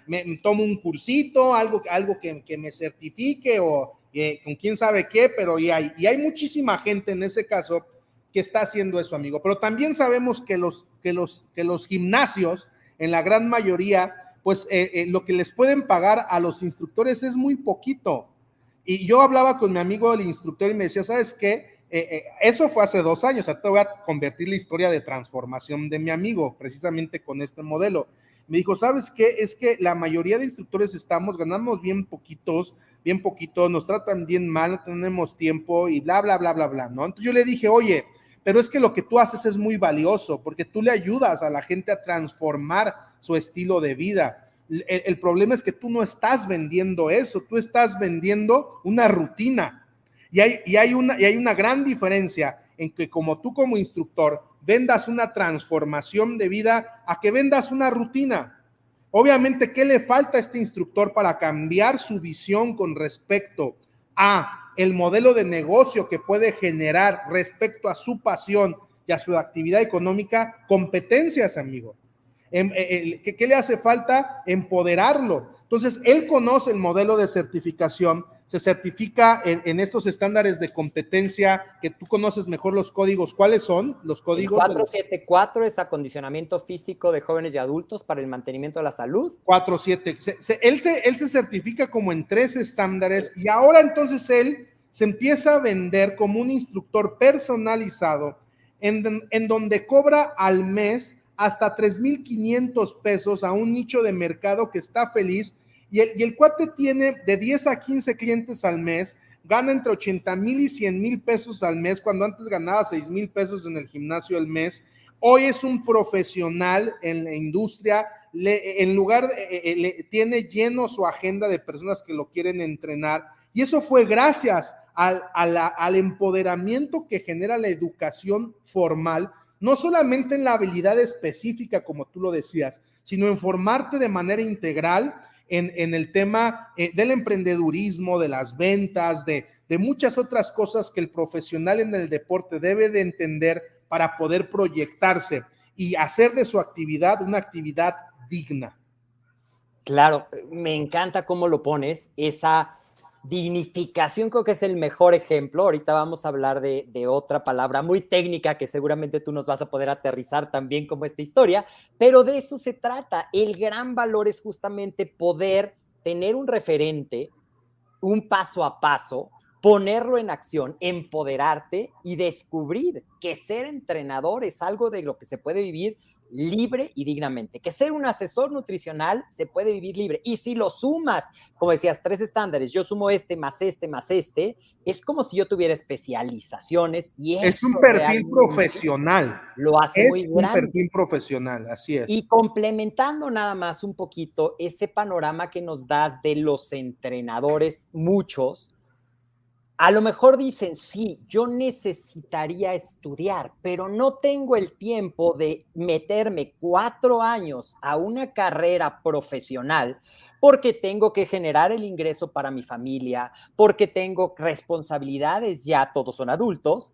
me tomo un cursito, algo que me certifique o con quién sabe qué, pero y hay muchísima gente en ese caso que está haciendo eso, amigo. Pero también sabemos que los gimnasios, en la gran mayoría, pues lo que les pueden pagar a los instructores es muy poquito. Y yo hablaba con mi amigo el instructor y me decía, ¿sabes qué? Eso fue hace 2 años, ahorita voy a convertir la historia de transformación de mi amigo, precisamente con este modelo. Me dijo, ¿sabes qué? Es que la mayoría de instructores ganamos bien poquito, nos tratan bien mal, no tenemos tiempo y bla, bla, bla, bla, bla, ¿no? Entonces yo le dije, oye, pero es que lo que tú haces es muy valioso, porque tú le ayudas a la gente a transformar su estilo de vida. El problema es que tú no estás vendiendo eso, tú estás vendiendo una rutina. Y hay una gran diferencia en que como tú como instructor vendas una transformación de vida a que vendas una rutina. Obviamente, ¿qué le falta a este instructor para cambiar su visión con respecto a el modelo de negocio que puede generar respecto a su pasión y a su actividad económica, competencias, amigo. ¿Qué le hace falta? Empoderarlo. Entonces, él conoce el modelo de certificación, se certifica en estos estándares de competencia que tú conoces mejor los códigos. ¿Cuáles son los códigos? El 474 es acondicionamiento físico de jóvenes y adultos para el mantenimiento de la salud. 47. Él se certifica como en 3 estándares y ahora entonces él se empieza a vender como un instructor personalizado en donde cobra al mes hasta 3,500 pesos a un nicho de mercado que está feliz y el cuate tiene de 10 a 15 clientes al mes, gana entre 80,000 y 100,000 pesos al mes, cuando antes ganaba 6,000 pesos en el gimnasio al mes. Hoy es un profesional en la industria, tiene lleno su agenda de personas que lo quieren entrenar, y eso fue gracias al empoderamiento que genera la educación formal, no solamente en la habilidad específica, como tú lo decías, sino en formarte de manera integral en el tema del emprendedurismo, de las ventas, de muchas otras cosas que el profesional en el deporte debe de entender para poder proyectarse y hacer de su actividad una actividad digna. Claro, me encanta cómo lo pones, esa dignificación creo que es el mejor ejemplo. Ahorita vamos a hablar de otra palabra muy técnica que seguramente tú nos vas a poder aterrizar también como esta historia, pero de eso se trata. El gran valor es justamente poder tener un referente, un paso a paso, ponerlo en acción, empoderarte y descubrir que ser entrenador es algo de lo que se puede vivir libre y dignamente, que ser un asesor nutricional se puede vivir libre, y si lo sumas, como decías, 3 estándares, yo sumo más este, es como si yo tuviera especializaciones, y es un perfil profesional, lo hace muy grande. Es un perfil profesional, así es. Y complementando nada más un poquito ese panorama que nos das de los entrenadores, muchos, a lo mejor dicen, sí, yo necesitaría estudiar, pero no tengo el tiempo de meterme 4 años a una carrera profesional porque tengo que generar el ingreso para mi familia, porque tengo responsabilidades, ya todos son adultos,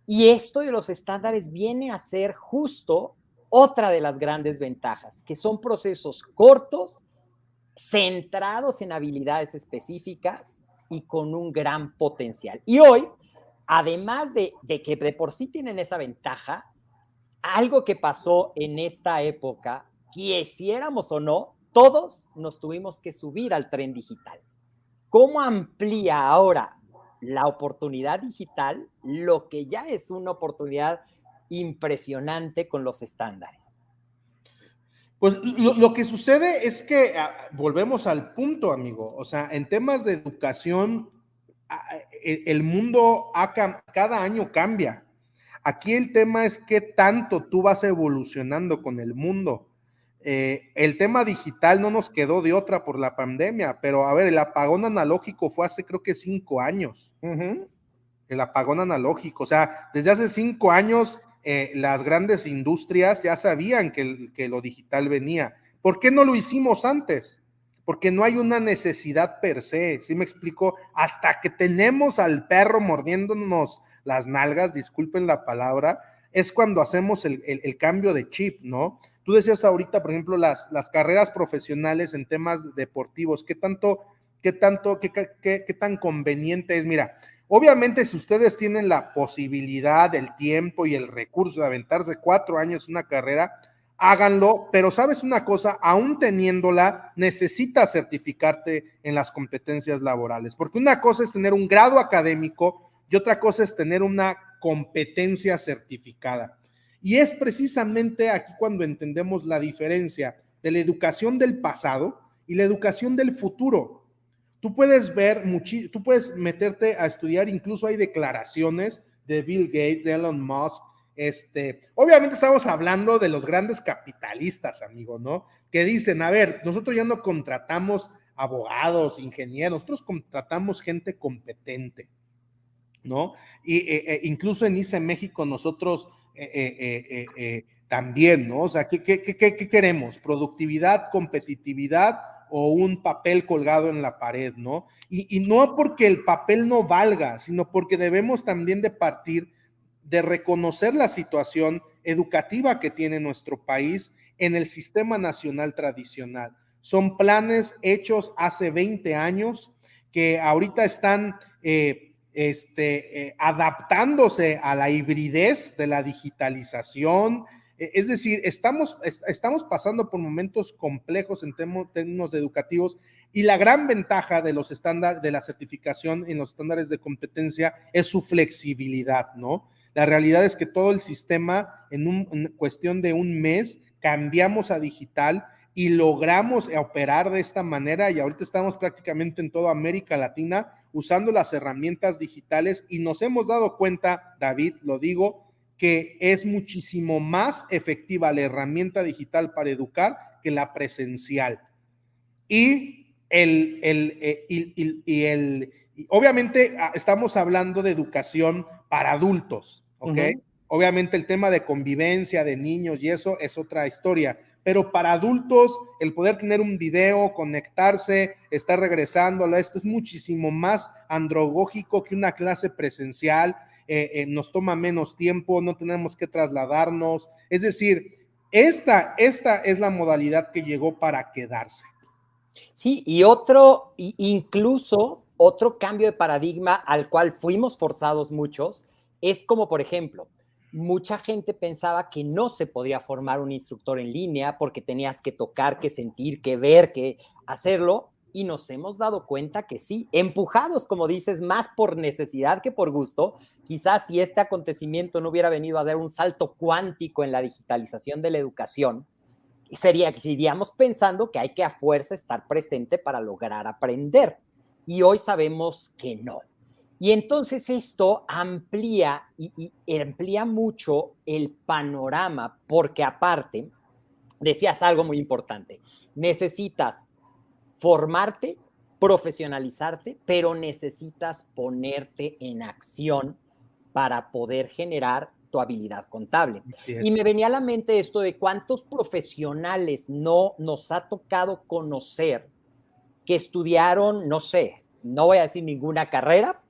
y esto de los estándares viene a ser justo otra de las grandes ventajas, que son procesos cortos, centrados en habilidades específicas, y con un gran potencial. Y hoy, además de que de por sí tienen esa ventaja, algo que pasó en esta época, quisiéramos o no, todos nos tuvimos que subir al tren digital. ¿Cómo amplía ahora la oportunidad digital lo que ya es una oportunidad impresionante con los estándares? Pues lo que sucede es que volvemos al punto, amigo. O sea, en temas de educación, el mundo cada año cambia. Aquí el tema es qué tanto tú vas evolucionando con el mundo. El tema digital no nos quedó de otra por la pandemia, pero a ver, el apagón analógico fue hace creo que 5 años. El apagón analógico, o sea, desde hace 5 años las grandes industrias ya sabían que lo digital venía. ¿Por qué no lo hicimos antes? Porque no hay una necesidad per se, ¿sí me explico? Hasta que tenemos al perro mordiéndonos las nalgas, disculpen la palabra, es cuando hacemos el cambio de chip, ¿no? Tú decías ahorita, por ejemplo, las carreras profesionales en temas deportivos, ¿qué tan conveniente es? Mira, obviamente, si ustedes tienen la posibilidad, el tiempo y el recurso de aventarse 4 años en una carrera, háganlo, pero sabes una cosa, aún teniéndola, necesitas certificarte en las competencias laborales, porque una cosa es tener un grado académico y otra cosa es tener una competencia certificada. Y es precisamente aquí cuando entendemos la diferencia de la educación del pasado y la educación del futuro. Tú puedes tú puedes meterte a estudiar, incluso hay declaraciones de Bill Gates, de Elon Musk. Obviamente estamos hablando de los grandes capitalistas, amigo, ¿no? Que dicen, a ver, nosotros ya no contratamos abogados, ingenieros, nosotros contratamos gente competente, ¿no? Y incluso en ICE México nosotros también, ¿no? O sea, ¿qué queremos? ¿Productividad, competitividad o un papel colgado en la pared, ¿no? Y no porque el papel no valga, sino porque debemos también de partir de reconocer la situación educativa que tiene nuestro país en el sistema nacional tradicional. Son planes hechos hace 20 años que ahorita están adaptándose a la hibridez de la digitalización. Es decir, estamos pasando por momentos complejos en términos educativos, y la gran ventaja de los estándares de la certificación en los estándares de competencia es su flexibilidad, ¿no? La realidad es que todo el sistema en cuestión de un mes cambiamos a digital y logramos operar de esta manera, y ahorita estamos prácticamente en toda América Latina usando las herramientas digitales, y nos hemos dado cuenta, David, lo digo, que es muchísimo más efectiva la herramienta digital para educar que la presencial. Y obviamente estamos hablando de educación para adultos, ¿ok? Obviamente el tema de convivencia de niños y eso es otra historia, pero para adultos el poder tener un video, conectarse, estar regresando, esto es muchísimo más androgógico que una clase presencial. Nos toma menos tiempo, no tenemos que trasladarnos. Es decir, esta es la modalidad que llegó para quedarse. Sí, incluso otro cambio de paradigma al cual fuimos forzados muchos, es como, por ejemplo, mucha gente pensaba que no se podía formar un instructor en línea porque tenías que tocar, que sentir, que ver, que hacerlo, y nos hemos dado cuenta que sí, empujados, como dices, más por necesidad que por gusto. Quizás si este acontecimiento no hubiera venido a dar un salto cuántico en la digitalización de la educación, seguiríamos pensando que hay que a fuerza estar presente para lograr aprender. Y hoy sabemos que no. Y entonces esto amplía y amplía mucho el panorama, porque aparte, decías algo muy importante, necesitas formarte, profesionalizarte, pero necesitas ponerte en acción para poder generar tu habilidad contable. Y me venía a la mente esto de cuántos profesionales no nos ha tocado conocer que estudiaron, no sé, no voy a decir ninguna carrera,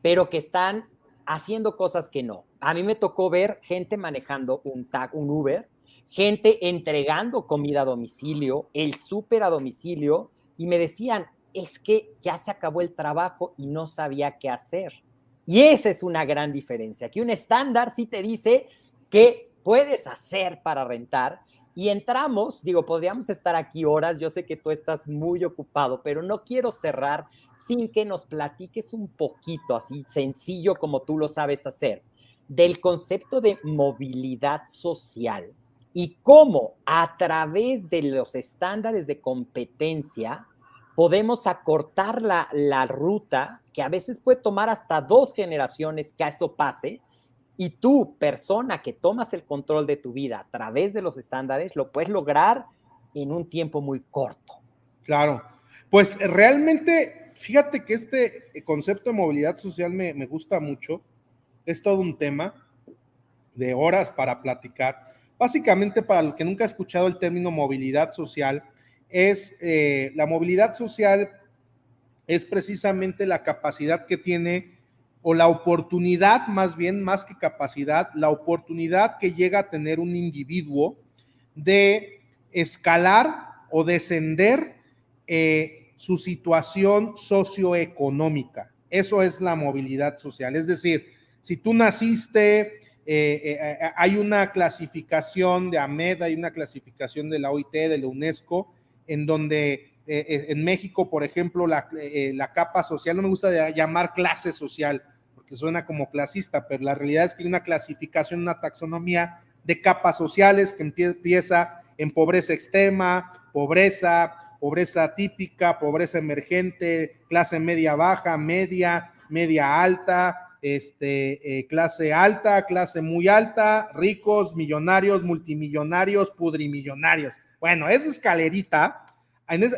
pero que están haciendo cosas que no. A mí me tocó ver gente manejando un Uber, gente entregando comida a domicilio, el súper a domicilio, y me decían, es que ya se acabó el trabajo y no sabía qué hacer. Y esa es una gran diferencia, que un estándar sí te dice qué puedes hacer para rentar, y entramos, digo, podríamos estar aquí horas, yo sé que tú estás muy ocupado, pero no quiero cerrar sin que nos platiques un poquito, así sencillo como tú lo sabes hacer, del concepto de movilidad social y cómo a través de los estándares de competencia podemos acortar la ruta, que a veces puede tomar hasta 2 generaciones que eso pase, y tú, persona que tomas el control de tu vida a través de los estándares, lo puedes lograr en un tiempo muy corto. Claro, pues realmente, fíjate que este concepto de movilidad social me gusta mucho, es todo un tema de horas para platicar. Básicamente, para el que nunca ha escuchado el término movilidad social, la movilidad social es precisamente la capacidad que tiene, o la oportunidad, más bien, más que capacidad, la oportunidad que llega a tener un individuo de escalar o descender su situación socioeconómica. Eso es la movilidad social. Es decir, si tú naciste, hay una clasificación de AMED, hay una clasificación de la OIT, de la UNESCO, en donde en México, por ejemplo, la capa social, no me gusta llamar clase social, porque suena como clasista, pero la realidad es que hay una clasificación, una taxonomía de capas sociales que empieza en pobreza extrema, pobreza típica, pobreza emergente, clase media baja, media alta, clase alta, clase muy alta, ricos, millonarios, multimillonarios, pudrimillonarios. Bueno, esa escalerita,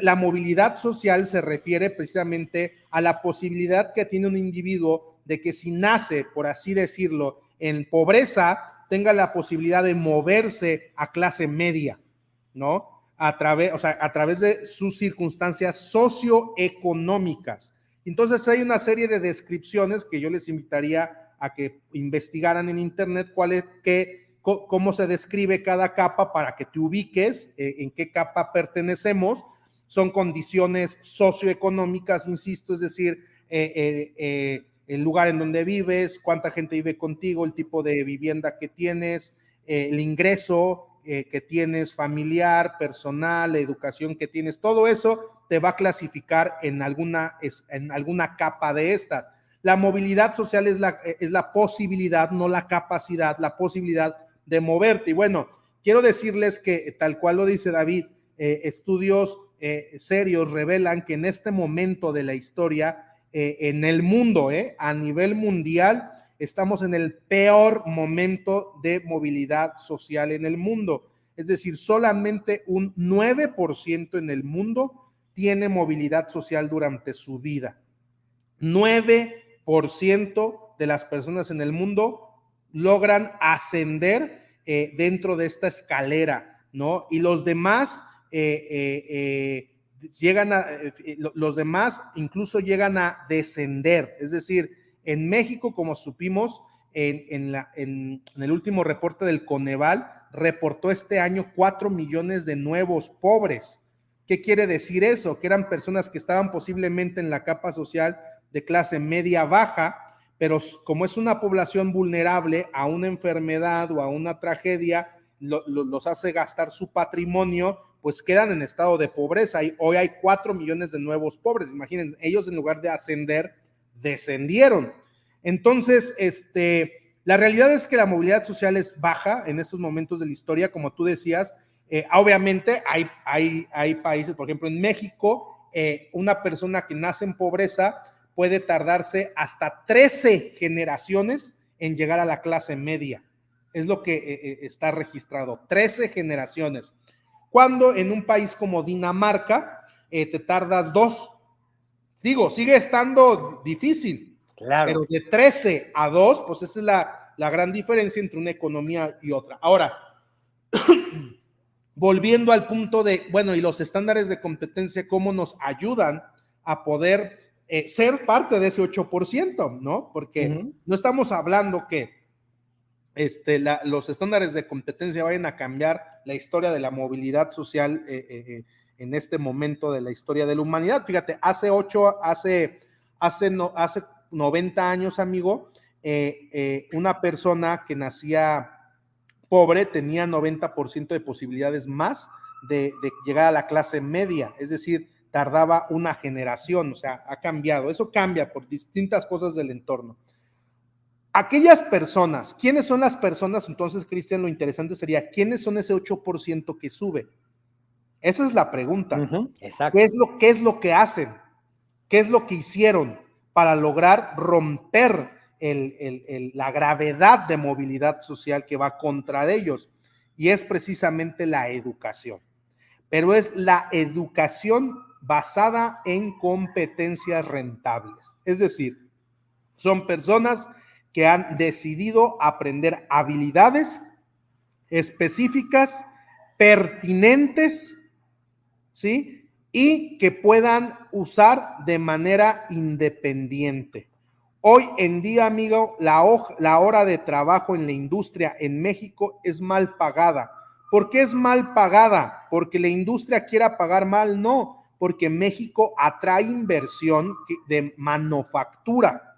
la movilidad social se refiere precisamente a la posibilidad que tiene un individuo de que si nace, por así decirlo, en pobreza, tenga la posibilidad de moverse a clase media, ¿no? a través de sus circunstancias socioeconómicas. Entonces hay una serie de descripciones que yo les invitaría a que investigaran en internet cómo se describe cada capa para que te ubiques en qué capa pertenecemos. Son condiciones socioeconómicas, insisto, es decir, el lugar en donde vives, cuánta gente vive contigo, el tipo de vivienda que tienes, el ingreso que tienes familiar, personal, la educación que tienes, todo eso te va a clasificar en alguna capa de estas. La movilidad social es la posibilidad, no la capacidad, la posibilidad de moverte. Y bueno, quiero decirles que tal cual lo dice David, estudios serios revelan que en este momento de la historia, en el mundo, a nivel mundial, estamos en el peor momento de movilidad social en el mundo. Es decir, solamente un 9% en el mundo tiene movilidad social durante su vida. 9% de las personas en el mundo logran ascender dentro de esta escalera, ¿no? Y los demás los demás incluso llegan a descender. Es decir, en México, como supimos, en el último reporte del Coneval, reportó este año 4 millones de nuevos pobres. ¿Qué quiere decir eso? Que eran personas que estaban posiblemente en la capa social de clase media baja, pero como es una población vulnerable a una enfermedad o a una tragedia, los hace gastar su patrimonio, pues quedan en estado de pobreza. Hoy hay 4 millones de nuevos pobres. Imaginen, ellos en lugar de ascender, descendieron. Entonces, la realidad es que la movilidad social es baja en estos momentos de la historia, como tú decías. Obviamente hay países, por ejemplo, en México, una persona que nace en pobreza puede tardarse hasta 13 generaciones en llegar a la clase media. Es lo que está registrado, 13 generaciones. Cuando en un país como Dinamarca te tardas 2. Digo, sigue estando difícil, claro, pero de 13 a 2, pues esa es la gran diferencia entre una economía y otra. Ahora, volviendo al punto de, bueno, y los estándares de competencia, ¿cómo nos ayudan a poder ser parte de ese 8%, ¿no? Porque no estamos hablando que los estándares de competencia vayan a cambiar la historia de la movilidad social en este momento de la historia de la humanidad. Fíjate, hace 90 años, amigo, una persona que nacía pobre tenía 90% de posibilidades más de llegar a la clase media, es decir, tardaba una generación. O sea, ha cambiado. Eso cambia por distintas cosas del entorno. Aquellas personas, ¿quiénes son las personas? Entonces, Cristian, lo interesante sería, ¿quiénes son ese 8% que sube? Esa es la pregunta. Exacto. ¿Qué es lo que hacen? ¿Qué es lo que hicieron para lograr romper la gravedad de movilidad social que va contra ellos? Y es precisamente la educación. Pero es la educación basada en competencias rentables. Es decir, son personas que han decidido aprender habilidades específicas, pertinentes, ¿sí? Y que puedan usar de manera independiente. Hoy en día, amigo, la hora de trabajo en la industria en México es mal pagada. ¿Por qué es mal pagada? ¿Porque la industria quiera pagar mal? No, porque México atrae inversión de manufactura.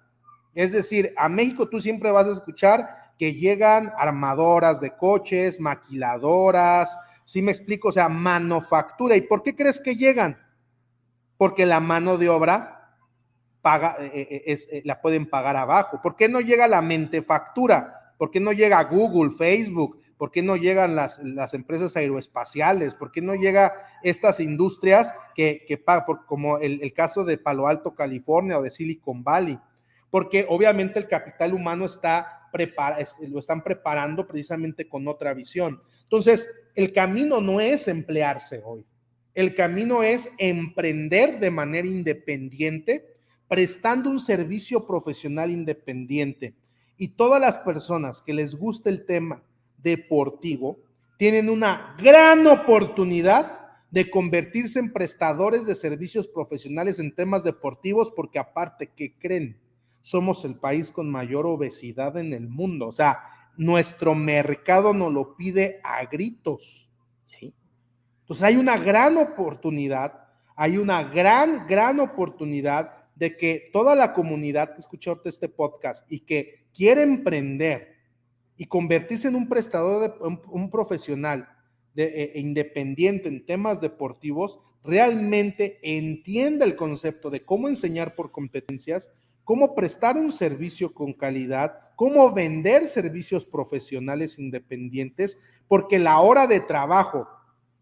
Es decir, a México tú siempre vas a escuchar que llegan armadoras de coches, maquiladoras, ¿sí me explico? O sea, manufactura. ¿Y por qué crees que llegan? Porque la mano de obra la pueden pagar abajo. ¿Por qué no llega la mentefactura? ¿Por qué no llega Google, Facebook? ¿Por qué no llegan las empresas aeroespaciales? ¿Por qué no llegan estas industrias que pagan, como el caso de Palo Alto, California, o de Silicon Valley? Porque obviamente el capital humano lo están preparando precisamente con otra visión. Entonces, el camino no es emplearse hoy. El camino es emprender de manera independiente, prestando un servicio profesional independiente. Y todas las personas que les guste el tema deportivo tienen una gran oportunidad de convertirse en prestadores de servicios profesionales en temas deportivos, porque aparte, ¿qué creen? Somos el país con mayor obesidad en el mundo. O sea, nuestro mercado nos lo pide a gritos. Sí. Entonces hay una gran oportunidad, gran oportunidad de que toda la comunidad que escucha ahorita este podcast y que quiere emprender y convertirse en un prestador, un profesional independiente en temas deportivos, realmente entienda el concepto de cómo enseñar por competencias, cómo prestar un servicio con calidad, cómo vender servicios profesionales independientes, porque la hora de trabajo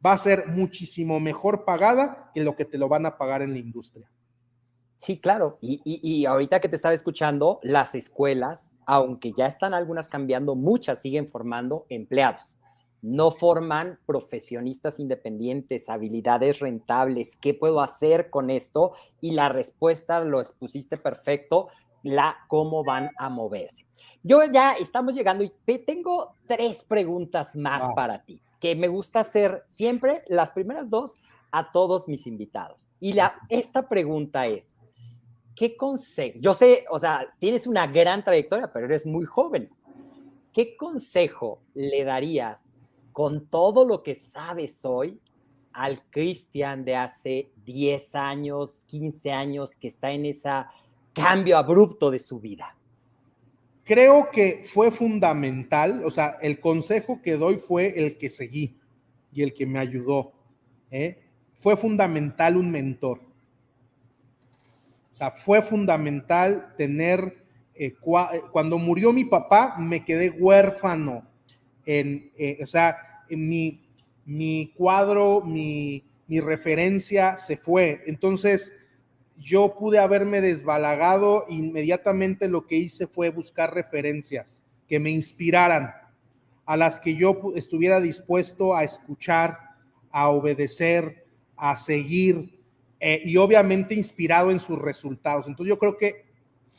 va a ser muchísimo mejor pagada que lo que te lo van a pagar en la industria. Sí, claro. Y ahorita que te estaba escuchando, las escuelas, aunque ya están algunas cambiando, muchas siguen formando empleados. No forman profesionistas independientes, habilidades rentables. ¿Qué puedo hacer con esto? Y la respuesta lo expusiste perfecto, cómo van a moverse. Yo ya estamos llegando y tengo 3 preguntas más para ti, que me gusta hacer siempre, las primeras 2, a todos mis invitados. Y esta pregunta es, ¿qué consejo? Yo sé, o sea, tienes una gran trayectoria, pero eres muy joven. ¿Qué consejo le darías con todo lo que sabes hoy al Cristian de hace 10 años, 15 años, que está en ese cambio abrupto de su vida? Creo que fue fundamental, o sea, el consejo que doy fue el que seguí y el que me ayudó. Fue fundamental un mentor. O sea, fue fundamental tener, cuando murió mi papá, me quedé huérfano. O sea, en mi cuadro, mi referencia se fue. Entonces, yo pude haberme desbalagado. Inmediatamente lo que hice fue buscar referencias que me inspiraran, a las que yo estuviera dispuesto a escuchar, a obedecer, a seguir, y obviamente inspirado en sus resultados. Entonces yo creo que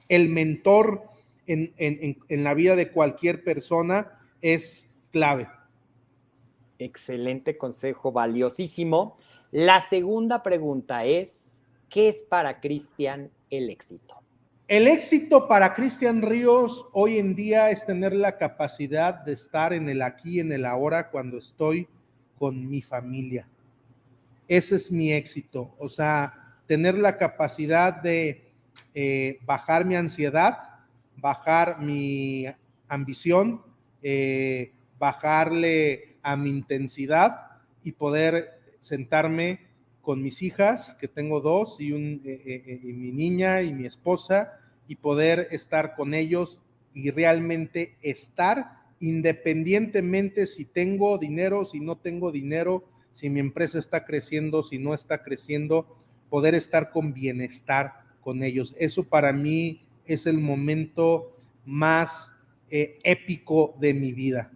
el mentor en la vida de cualquier persona es clave. Excelente consejo, valiosísimo. La segunda pregunta es, ¿qué es para Cristian el éxito? El éxito para Cristian Ríos hoy en día es tener la capacidad de estar en el aquí, en el ahora, cuando estoy con mi familia. Ese es mi éxito. O sea, tener la capacidad de bajar mi ansiedad, bajar mi ambición, bajarle a mi intensidad y poder sentarme con mis hijas, que tengo 2, y mi niña y mi esposa, y poder estar con ellos y realmente estar independientemente si tengo dinero, si no tengo dinero, si mi empresa está creciendo, si no está creciendo, poder estar con bienestar con ellos. Eso para mí es el momento más épico de mi vida.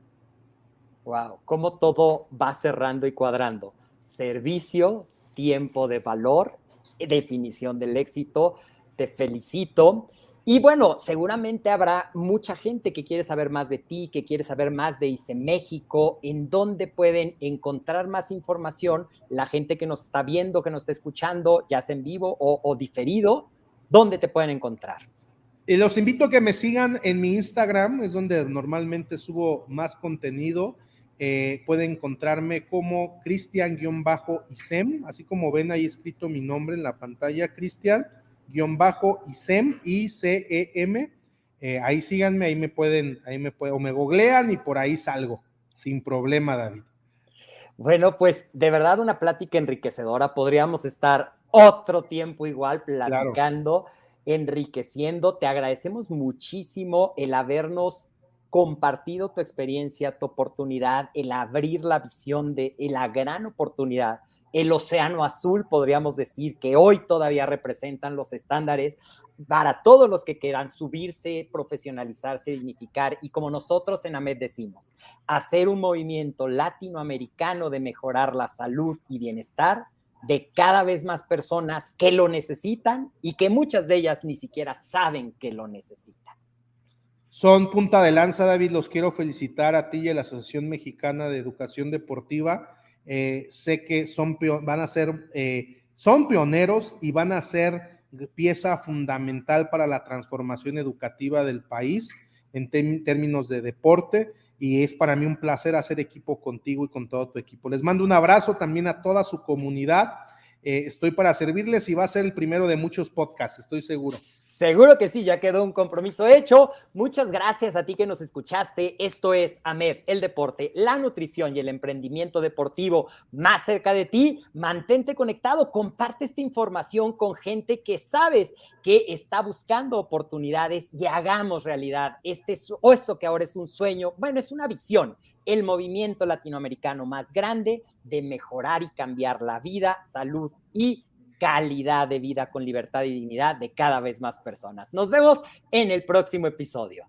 Wow, cómo todo va cerrando y cuadrando. Servicio, tiempo de valor, definición del éxito. Te felicito. Y bueno, seguramente habrá mucha gente que quiere saber más de ti, que quiere saber más de ICE México, en dónde pueden encontrar más información la gente que nos está viendo, que nos está escuchando, ya sea en vivo o diferido, ¿dónde te pueden encontrar? Los invito a que me sigan en mi Instagram, es donde normalmente subo más contenido. Pueden encontrarme como Cristian-Isem, así como ven ahí escrito mi nombre en la pantalla, Cristian-Isem, ICEM. Ahí síganme, ahí me pueden, o me googlean y por ahí salgo, sin problema, David. Bueno, pues de verdad una plática enriquecedora. Podríamos estar otro tiempo igual platicando, claro, enriqueciendo. Te agradecemos muchísimo el habernos compartido tu experiencia, tu oportunidad, el abrir la visión de la gran oportunidad, el océano azul, podríamos decir, que hoy todavía representan los estándares para todos los que quieran subirse, profesionalizarse, dignificar, y como nosotros en AMED decimos, hacer un movimiento latinoamericano de mejorar la salud y bienestar de cada vez más personas que lo necesitan y que muchas de ellas ni siquiera saben que lo necesitan. Son punta de lanza, David. Los quiero felicitar a ti y a la Asociación Mexicana de Educación Deportiva. sé que son pioneros y van a ser pieza fundamental para la transformación educativa del país en términos de deporte, y es para mí un placer hacer equipo contigo y con todo tu equipo. Les mando un abrazo también a toda su comunidad. Estoy para servirles y va a ser el primero de muchos podcasts, estoy seguro. Seguro que sí, ya quedó un compromiso hecho. Muchas gracias a ti que nos escuchaste. Esto es AMED, el deporte, la nutrición y el emprendimiento deportivo más cerca de ti. Mantente conectado, comparte esta información con gente que sabes que está buscando oportunidades y hagamos realidad esto que ahora es un sueño, bueno, es una visión, el movimiento latinoamericano más grande de mejorar y cambiar la vida, salud y calidad de vida con libertad y dignidad de cada vez más personas. Nos vemos en el próximo episodio.